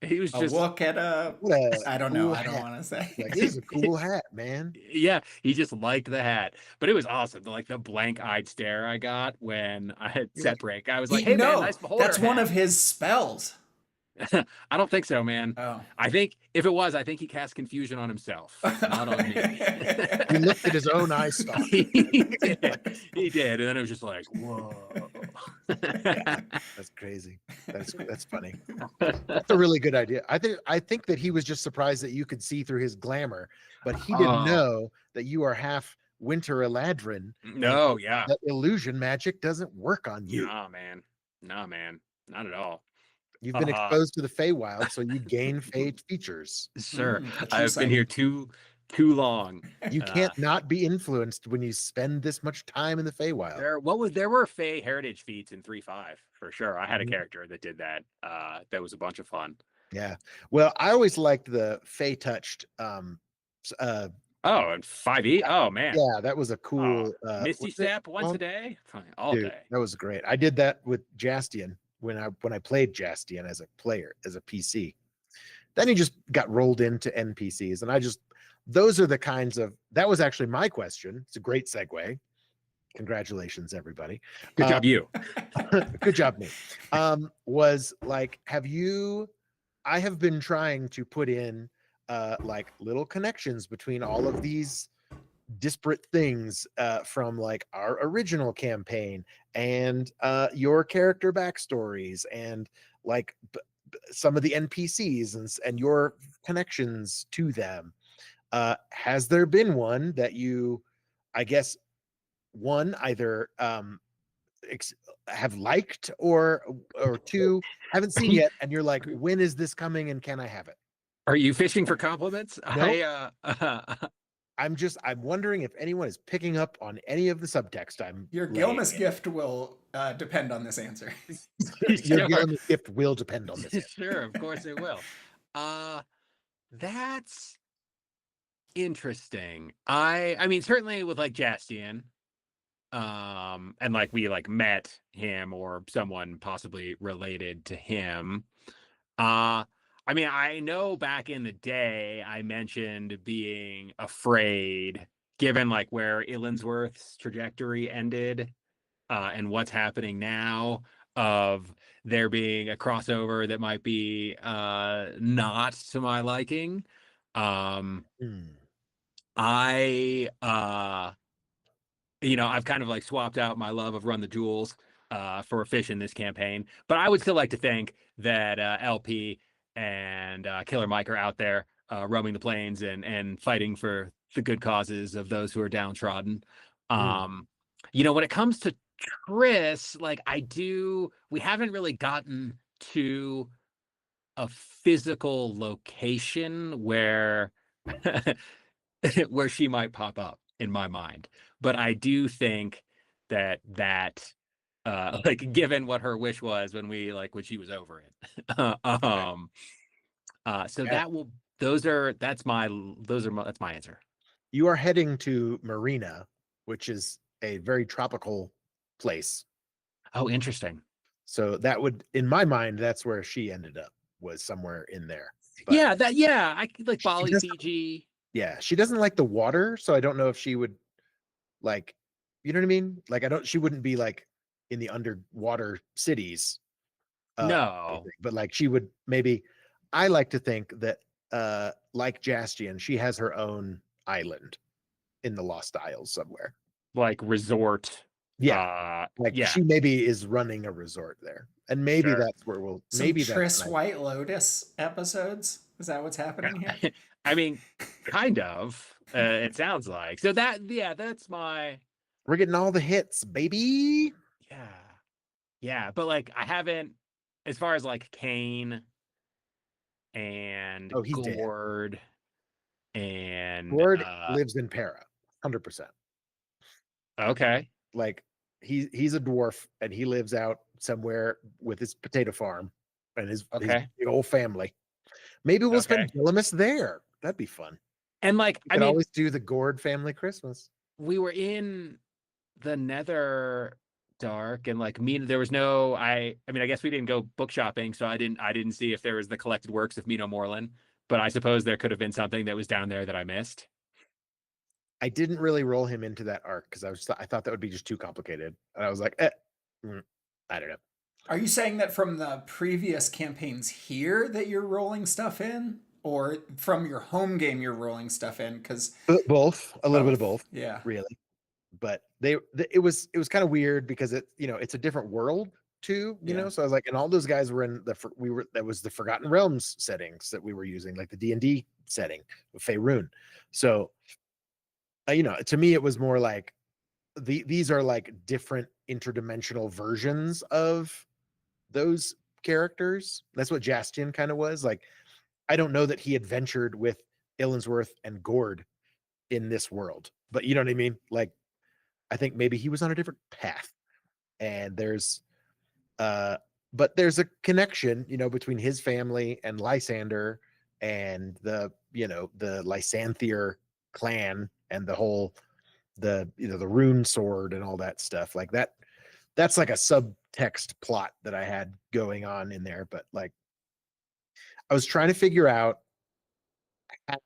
he was a just look at a. what a I don't know. cool I don't hat. want to say. Like, this is a cool hat, man. yeah, he just liked the hat. But it was awesome. Like the blank-eyed stare I got when I had You're set like, break. I was He like, hey man, no, nice beholder that's one hat. of his spells. I don't think so, man. Oh. I think if it was, I think he cast confusion on himself, not on me. he looked at his own eye stalk. he did. He did. And then it was just like, whoa. That's crazy. That's funny. That's a really good idea. I think that he was just surprised that you could see through his glamour, but he didn't Oh. know that you are half Winter Eladrin. No, yeah. That illusion magic doesn't work on you. Nah, man. Nah, man. Not at all. You've been exposed to the Feywild, so you gain Fey features. Sir, a true I've been here too long. You can't not be influenced when you spend this much time in the Feywild. There were Fey heritage feats in 3.5 for sure. I had a Mhm. character that did that. That was a bunch of fun. Yeah. Well, I always liked the Fey touched. Oh, and 5e. Oh man. Yeah, that was a cool. Misty what's it Step once a called? day. Fine, all Dude, day. that was great. I did that with Jastian when I played Jastian as a player, as a PC. Then he just got rolled into NPCs, and those are the kinds of. That was actually my question. It's a great segue. Congratulations, everybody. Good job, you. Good job, me. Was like, I have been trying to put in like little connections between all of these disparate things from like our original campaign and your character backstories and like some of the NPCs and your connections to them. Has there been one that you, I guess, one either have liked or two haven't seen yet, and you're like, when is this coming and can I have it? Are you fishing for compliments? Nope. I'm wondering if anyone is picking up on any of the subtext. Your laying Gilmus in. gift will depend on this answer. Your Sure. Gilmus gift will depend on this. Sure, of course it will. That's interesting. I mean, certainly with like Jastian, and like we like met him or someone possibly related to him. I mean, I know back in the day I mentioned being afraid, given like where Illinsworth's trajectory ended, and what's happening now, of there being a crossover that might be not to my liking. Hmm. I I've kind of like swapped out my love of Run the Jewels for Fish in this campaign. But I would still like to think that LP and Killer Mike are out there roaming the plains and fighting for the good causes of those who are downtrodden. When it comes to Tris, like we haven't really gotten to a physical location where where she might pop up in my mind. But I do think that like given what her wish was when she was over it. So Yeah. that's my answer. You are heading to Marina, which is a very tropical place. Oh, interesting. So that would, in my mind, that's where she ended up, was somewhere in there. But I like Bali, doesn't- Fiji. yeah, she doesn't like the water, so I don't know if she would like, you know what I mean? Like she wouldn't be like in the underwater cities. No. But like she would maybe, I like to think that like Jastian, she has her own island in the Lost Isles somewhere. Like resort. Yeah. She maybe is running a resort there. And maybe Sure. that's where we'll Some maybe Tris that's White Lotus episodes. Is that what's happening here? I mean, kind of. It sounds like. So that's my. we're getting all the hits, baby. Yeah. But like, I haven't, as far as like Kane and He's Gord and Gord lives in Para, 100%. Okay. Like he's a dwarf and he lives out somewhere with his potato farm and his big old family. Maybe we'll spend Gillimus there. That'd be fun. And like, I mean, always do the Gord family Christmas. We were in the Nether Dark, and like there was no. I guess we didn't go book shopping, so I didn't see if there was the collected works of Mino Morlin. But I suppose there could have been something that was down there that I missed. I didn't really roll him into that arc because I thought that would be just too complicated, and I was like, I don't know. Are you saying that from the previous campaigns here that you're rolling stuff in, or from your home game you're rolling stuff in? Because both, a little bit of both, yeah, really. But it was kind of weird because it's a different world too, you know. So I was like, and all those guys were in that was the Forgotten Realms settings that we were using, like the D&D setting with Faerun. So to me it was more like these are like different interdimensional versions of those characters. That's what Jastian kind of was like. I don't know that he adventured with Illinsworth and Gord in this world, but you know what I mean? Like, I think maybe he was on a different path, and but there's a connection, between his family and Lysander and the Lysanthier clan and the whole, the rune sword and all that stuff like that. That's like a subtext plot that I had going on in there. But like, I was trying to figure out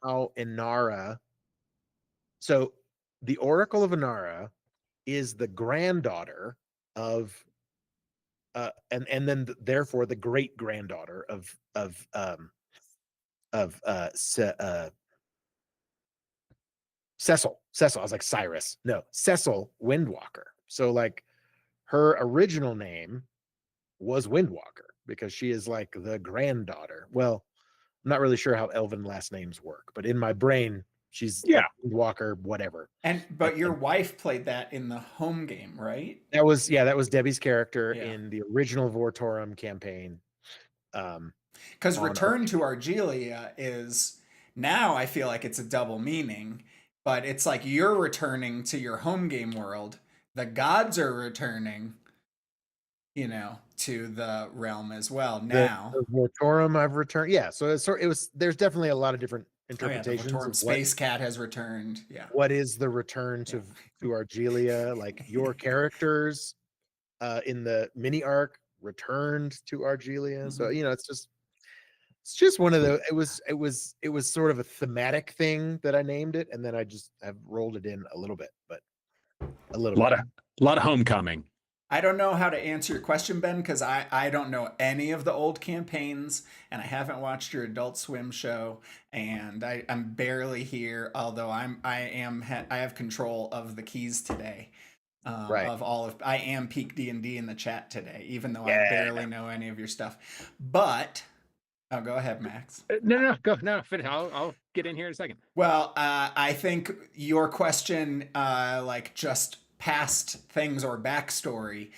how Inara. So the Oracle of Inara is the granddaughter of and then therefore the great granddaughter of Cecil. I was like Cyrus. No, Cecil Windwalker. So like her original name was Windwalker because she is like the granddaughter. Well, I'm not really sure how Elven last names work, but in my brain, she's Windwalker, whatever. But your wife played that in the home game, right? That was Debbie's character in the original Vortorum campaign. Because Return to Argelia is now, I feel like it's a double meaning, but it's like you're returning to your home game world. The gods are returning, to the realm as well. Now the Vortorum I've returned. Yeah, so it was. There's definitely a lot of different interpretations. The Space Cat has returned. Yeah. What is the return to Argelia? Like your characters in the mini arc returned to Argelia. So it's just one of the. It was sort of a thematic thing that I named it, and then I just have rolled it in a little bit, but a little. A lot of homecoming. I don't know how to answer your question, Ben, because I don't know any of the old campaigns, and I haven't watched your Adult Swim show, and I'm barely here. Although I have control of the keys today, Right. of all of I am peak D&D in the chat today, even though I Yeah. barely know any of your stuff. But oh, go ahead, Max. No, go. No, finish. I'll get in here in a second. Well, I think your question, like just past things or backstory,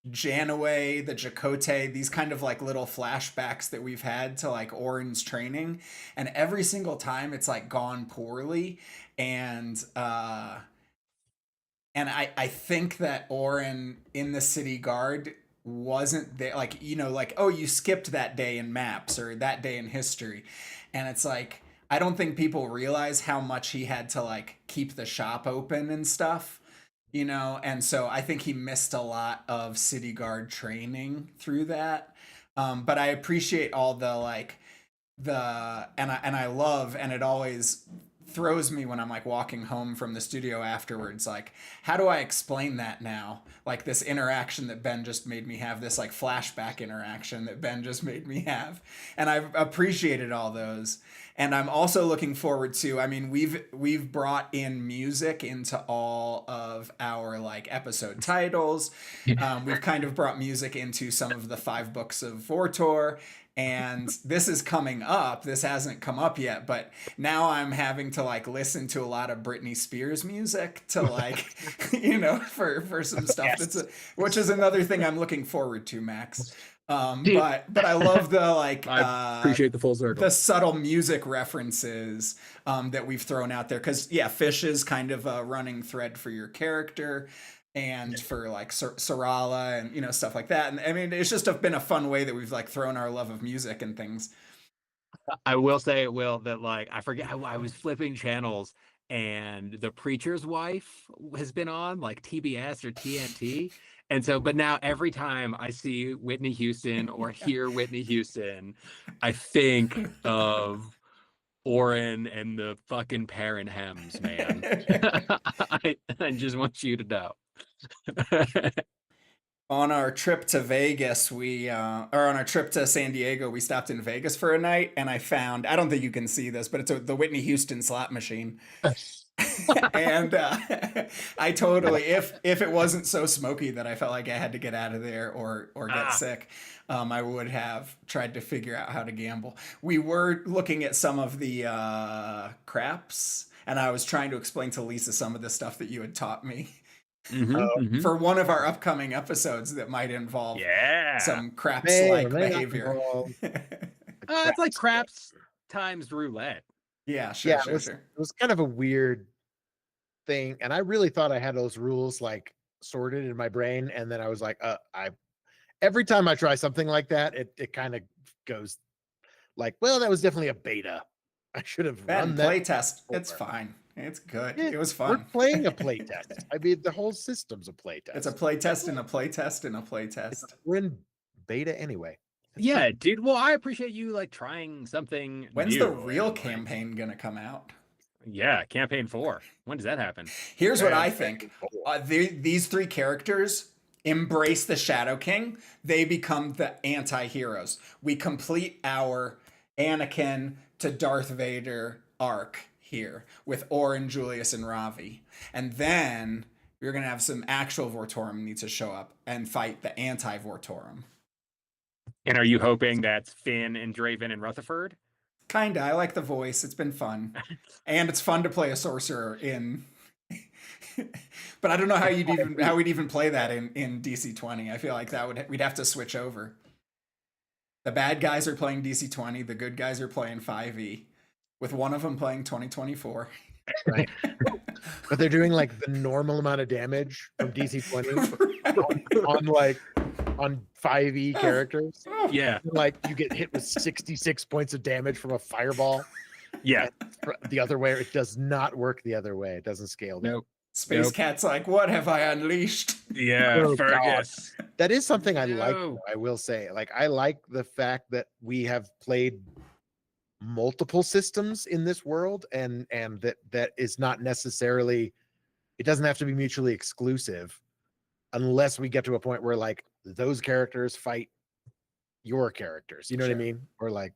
Janaway, the Jacote, these kind of like little flashbacks that we've had to like Orin's training, and every single time it's like gone poorly, and I think that Orin in the city guard wasn't there, like, you know, like, oh, you skipped that day in maps or that day in history, and it's like I don't think people realize how much he had to like keep the shop open and stuff, you know, and so I think he missed a lot of city guard training through that. But I appreciate all the like I love, and it always throws me when I'm like walking home from the studio afterwards, like, how do I explain that now? Like this interaction that Ben just made me have, this like flashback interaction that Ben just made me have. And I've appreciated all those. And I'm also looking forward to, I mean, we've brought in music into all of our like episode titles. We've kind of brought music into some of the 5 books of Vortor. And this is coming up. This hasn't come up yet, but now I'm having to like listen to a lot of Britney Spears music to like, you know, for some stuff. Yes. Which is another thing I'm looking forward to, Max. But I love the like I appreciate the full circle. the subtle music references that we've thrown out there, because yeah, Fish is kind of a running thread for your character and for like Sarala and, you know, stuff like that. And I mean, it's just been a fun way that we've like thrown our love of music and things. I will say, Will, that like I forget, I was flipping channels and The Preacher's Wife has been on like TBS or TNT. And so, but now every time I see Whitney Houston or hear Whitney Houston, I think of Orin and the fucking Perrin Hems, man. I just want you to know. On our trip to Vegas, or on our trip to San Diego, we stopped in Vegas for a night, and I don't think you can see this, but it's the Whitney Houston slot machine. And I totally, if it wasn't so smoky that I felt like I had to get out of there or get sick, I would have tried to figure out how to gamble. We were looking at some of the craps, and I was trying to explain to Lisa some of the stuff that you had taught me. For one of our upcoming episodes that might involve some craps-like behavior. It's like craps times roulette. Yeah, sure. It was kind of a weird thing, and I really thought I had those rules like sorted in my brain, and then I was like, every time I try something like that, it kind of goes like, well, that was definitely a beta. I should have run that playtest. It's fine. It's good. It was fun. We're playing a playtest. I mean, the whole system's a playtest. It's a playtest and a playtest and a playtest. We're in beta anyway. Yeah, dude. Well, I appreciate you like trying something. When's new the real and, campaign gonna come out? Yeah, campaign 4. When does that happen? Here's what I think. These 3 characters embrace the Shadow King. They become the anti-heroes. We complete our Anakin to Darth Vader arc here with Orin, Julius, and Ravi. And then you're going to have some actual Vortorum need to show up and fight the anti-Vortorum. And are you hoping that's Finn and Draven and Rutherford? Kinda. I like the voice. It's been fun. And it's fun to play a sorcerer in... But I don't know how we'd even play that in DC20. I feel like we'd have to switch over. The bad guys are playing DC20, the good guys are playing 5e, with one of them playing 2024. Right. But they're doing like the normal amount of damage from DC20 on 5e characters. Yeah. Like you get hit with 66 points of damage from a fireball. Yeah. The other way, it does not work the other way. It doesn't scale. Nope. Space Cat's like, what have I unleashed? Yeah, Oh, Fergus. That is something I like, No. I will say. Like, I like the fact that we have played multiple systems in this world, and that is not necessarily, it doesn't have to be mutually exclusive. unless we get to a point where like those characters fight your characters. You know what I Sure. mean? Or like,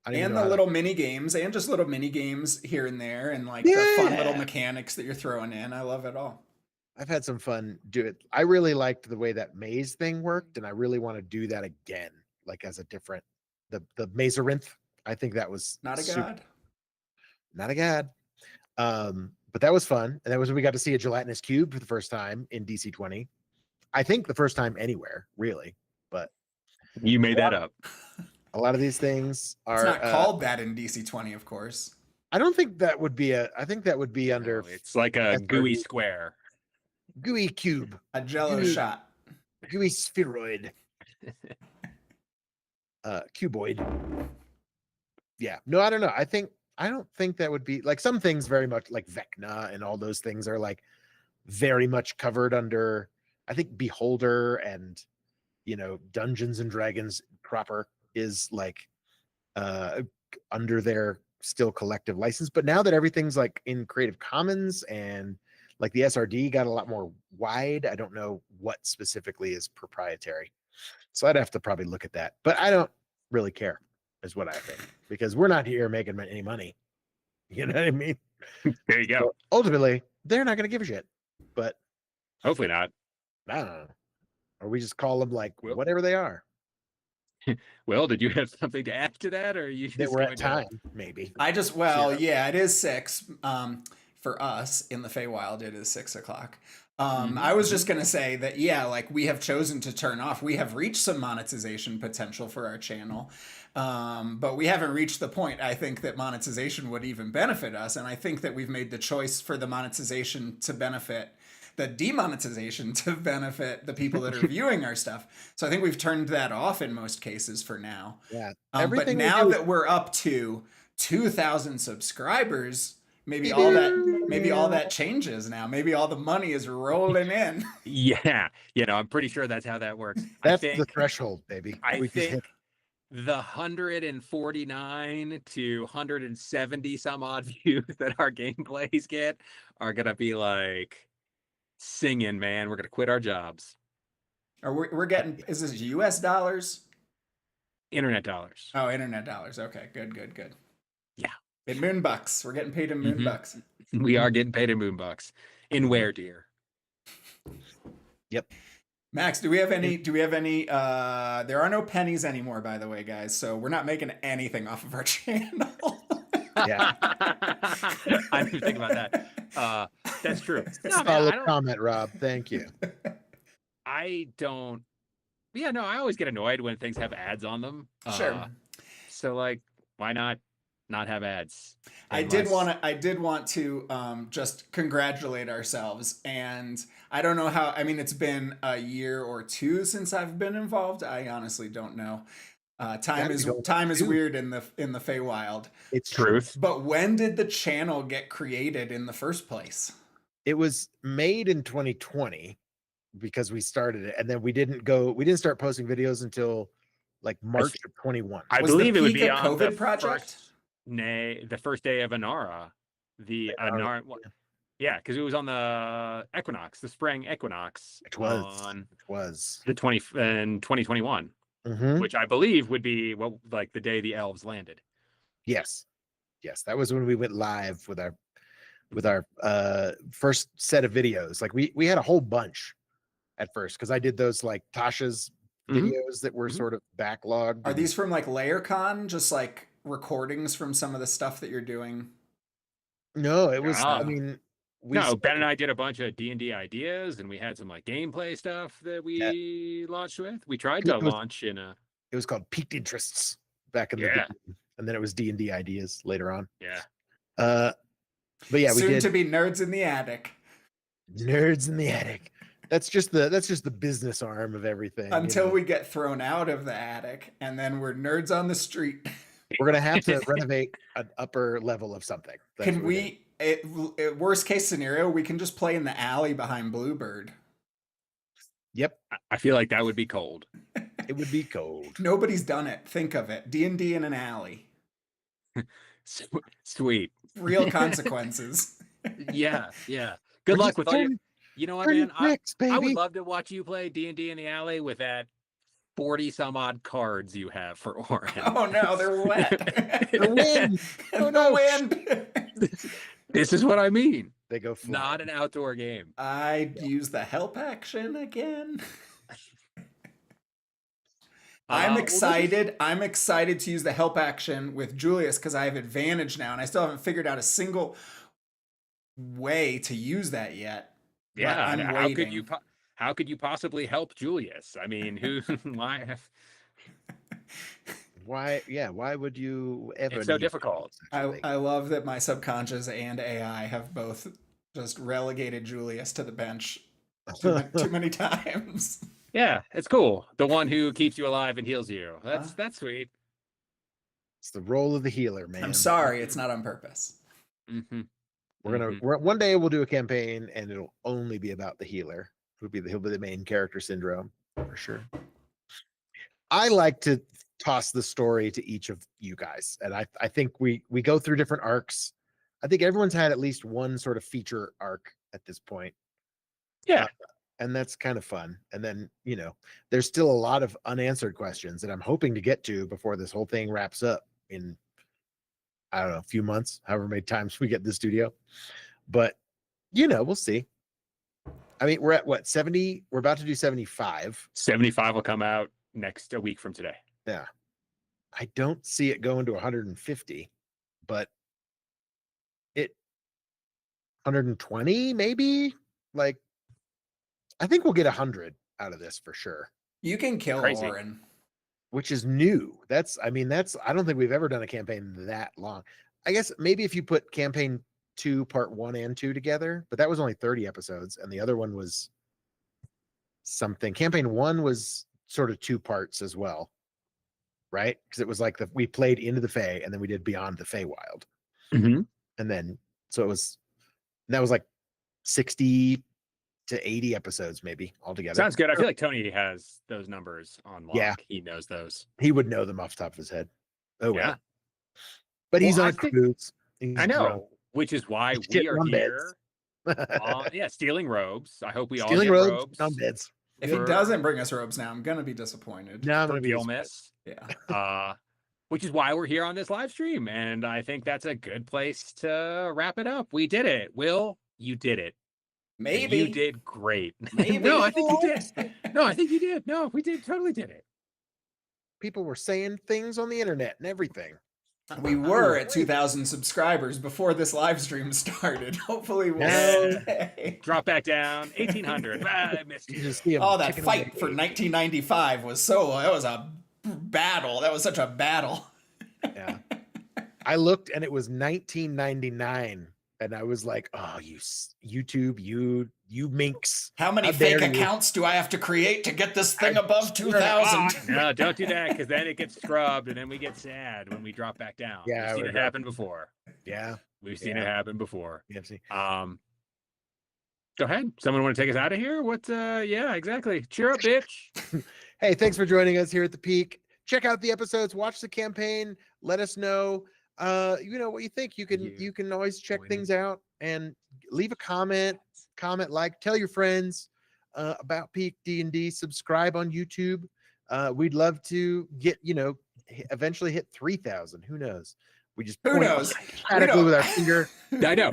I don't even And know the how little mini games and just little mini games here and there and like the fun little Yeah. mechanics that you're throwing in. I love it all. I've had some fun do it. I really liked the way that maze thing worked, and I really want to do that again, like as a different the Mazorinth. I think that was Not a super- god. not a god. But that was fun, and that was when we got to see a gelatinous cube for the first time in DC 20. I think the first time anywhere, really. But You made that up. a lot of these things are It's not called that in DC 20, of course. I don't think that would be I think that would be under No, it's like a That's gooey already- square. gooey cube, A jello Dude. shot. gooey spheroid, cuboid. Yeah, no, I don't know. I don't think that would be like some things very much like Vecna and all those things are like very much covered under, I think Beholder and, Dungeons and Dragons proper is like under their still collective license. But now that everything's like in Creative Commons and like the SRD got a lot more wide, I don't know what specifically is proprietary. So I'd have to probably look at that. But I don't really care, is what I think, because we're not here making any money. You know what I mean? There you go. So ultimately, they're not going to give a shit. But Hopefully not. I don't know. Or we just call them like Well- whatever they are. Well, did you have something to add to that, or are you That just we're going at to- time, maybe. Yeah, it is 6. For us in the Feywild, it is 6 o'clock. Mhm. I was just gonna say that, yeah, like we have chosen to turn off. We have reached some monetization potential for our channel, but we haven't reached the point, I think, that monetization would even benefit us. And I think that we've made the choice for the monetization to benefit the demonetization to benefit the people that are viewing our stuff. So I think we've turned that off in most cases for now. Yeah. But Everything we now do- that we're up to 2,000 subscribers, maybe all that changes now. Maybe all the money is rolling in. Yeah, I'm pretty sure that's how that works. That's I the think threshold, baby. I We just think hit- the 149 to 170 some odd views that our gameplays get are gonna be like singing, man. We're gonna quit our jobs. Or we're getting, is this US dollars? Internet dollars. Oh, internet dollars. Okay, good. Yeah. In moon bucks. We're getting paid in moon Mhm. bucks. We are getting paid in moonbucks. In where, dear? Max, do we have any there are no pennies anymore, by the way, guys. So we're not making anything off of our channel. Yeah. I didn't think about that. That's true. No, man, Solid I don't. comment, Rob. Thank you. I don't. Yeah, no. I always get annoyed when things have ads on them. Sure. So like, why not have ads? I did Unless- want to just congratulate ourselves, and I don't know how. I mean, it's been a year or two since I've been involved. I honestly don't know. Time Gotta is go time is too. weird in the Feywild. It's true. Truth. But when did the channel get created in the first place? It was made in 2020 because we started it, and then we didn't start posting videos until like March of 21. I Was the believe it would peak be a on the COVID project? the first day of Anara. The Anara. Yeah, because it was on the equinox, the spring equinox. Which was. on It was. the 2021, Mhm. which I believe would be like the day the elves landed. Yes. That was when we went live with our first set of videos. Like we had a whole bunch at first because I did those like Tasha's Mhm. videos that were Mhm. sort of backlogged. Are and- these from like LayerCon? Just like recordings from some of the stuff that you're doing? No, it was. I Ah. mean, No, Ben and I did a bunch of D&D ideas, and we had some like gameplay stuff that we launched with. We tried to It was- launch in a It was called Peaked Interests back in the Yeah. beginning, and then it was D&D ideas later on. yeah. But yeah, we Soon did to be nerds in the attic. Nerds in the Attic. That's just the business arm of everything. you Until know. we get thrown out of the attic, and then we're nerds on the street. We're gonna have to renovate an upper level of something. That's Can what we're gonna- worst case scenario, we can just play in the alley behind Bluebird. Yep, I feel like that would be cold. it would be cold. Nobody's done it. Think of it. D&D in an alley. Sweet. Real consequences. Yeah. Good We're luck just with all your. You know what, Turn your man? tricks, I would baby. love to watch you play D&D in the alley with that 40 some odd cards you have for Orin. Oh no, they're wet. The wind. Oh, The no. wind. This is what I mean. They go flying. Not an outdoor game. I'd use the help action again. I'm Well, excited. I'm excited to use the help action with Julius because I have advantage now, and I still haven't figured out a single way to use that yet. But yeah. I'm How could waiting. you? How could you possibly help Julius? I mean, who? Why? Why? Yeah. Why would you ever? It's so need difficult. such a thing? I love that my subconscious and AI have both just relegated Julius to the bench too many times. Yeah, it's cool. The one who keeps you alive and heals you. That's sweet. It's the role of the healer, man. I'm sorry, it's not on purpose. Mm-hmm. We're one day we'll do a campaign and it'll only be about the healer. He'll be the main character syndrome for sure. I like to toss the story to each of you guys, and I think we go through different arcs. I think everyone's had at least one sort of feature arc at this point. Yeah. And that's kind of fun. And then, there's still a lot of unanswered questions that I'm hoping to get to before this whole thing wraps up in, I don't know, a few months, however many times we get in the studio. But, we'll see. I mean, we're at what, 70? We're about to do 75. 75 will come out a week from today. Yeah. I don't see it going to 150, but 120 maybe? Like, I think we'll get 100 out of this for sure. You can kill Crazy. Orin. Which is new. I don't think we've ever done a campaign that long. I guess maybe if you put campaign 2, part 1 and 2 together, but that was only 30 episodes, and the other one was something. Campaign 1 was sort of 2 parts as well, right? Because it was like we played Into the Fae, and then we did Beyond the Feywild. Mm-hmm. And then, that was like 60 to 80 episodes maybe altogether. Sounds good. I feel like Tony has those numbers on lock. Yeah. He knows those. He would know them off the top of his head. Oh, Yeah. well. But he's Well, on I a think- cruise. He's I know, drunk. which is why He's we shitting are on here. beds. Stealing robes. I hope we all Stealing get robes robes. on beds. If he For- doesn't bring us robes now, I'm gonna be disappointed. Now I'm for gonna be Deal Miss. Yeah. Which is why we're here on this live stream. And I think that's a good place to wrap it up. We did it. Will, you did it. Maybe You did great. Maybe. No, I think you did. No, I think you did. No, we totally did it. People were saying things on the internet and everything. We were at 2,000 subscribers before this live stream started. Hopefully we'll stay. Drop back down. 1,800. I missed You you. just see 'em Oh, that ticking fight away. for 1995 that was a battle. That was such a battle. Yeah. I looked and it was 1999, and I was like, "Oh, YouTube, you minx! How many How fake dare you. accounts do I have to create to get this thing I above swear to God. 2,000? No, don't do that because then it gets scrubbed and then we get sad when we drop back down. Yeah, We've seen we're it done. happen before. Yeah, We've seen Yeah. it happen before. you have to see. Go ahead. Someone want to take us out of here? Yeah, exactly. Cheer up, bitch. Hey, thanks for joining us here at the Peak. Check out the episodes, watch the campaign, let us know what you think. You can always check Join things out and leave a comment, like, tell your friends about Peak D&D, subscribe on YouTube. We'd love to get, eventually hit 3,000. Who knows? We just Who point knows? dramatically with our finger. I know.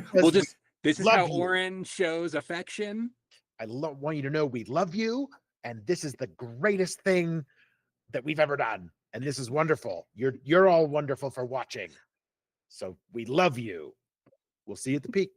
This is love how you. Orin shows affection. I want you to know we love you, and this is the greatest thing that we've ever done, and this is wonderful. You're all wonderful for watching, so we love you. We'll see you at the Peak.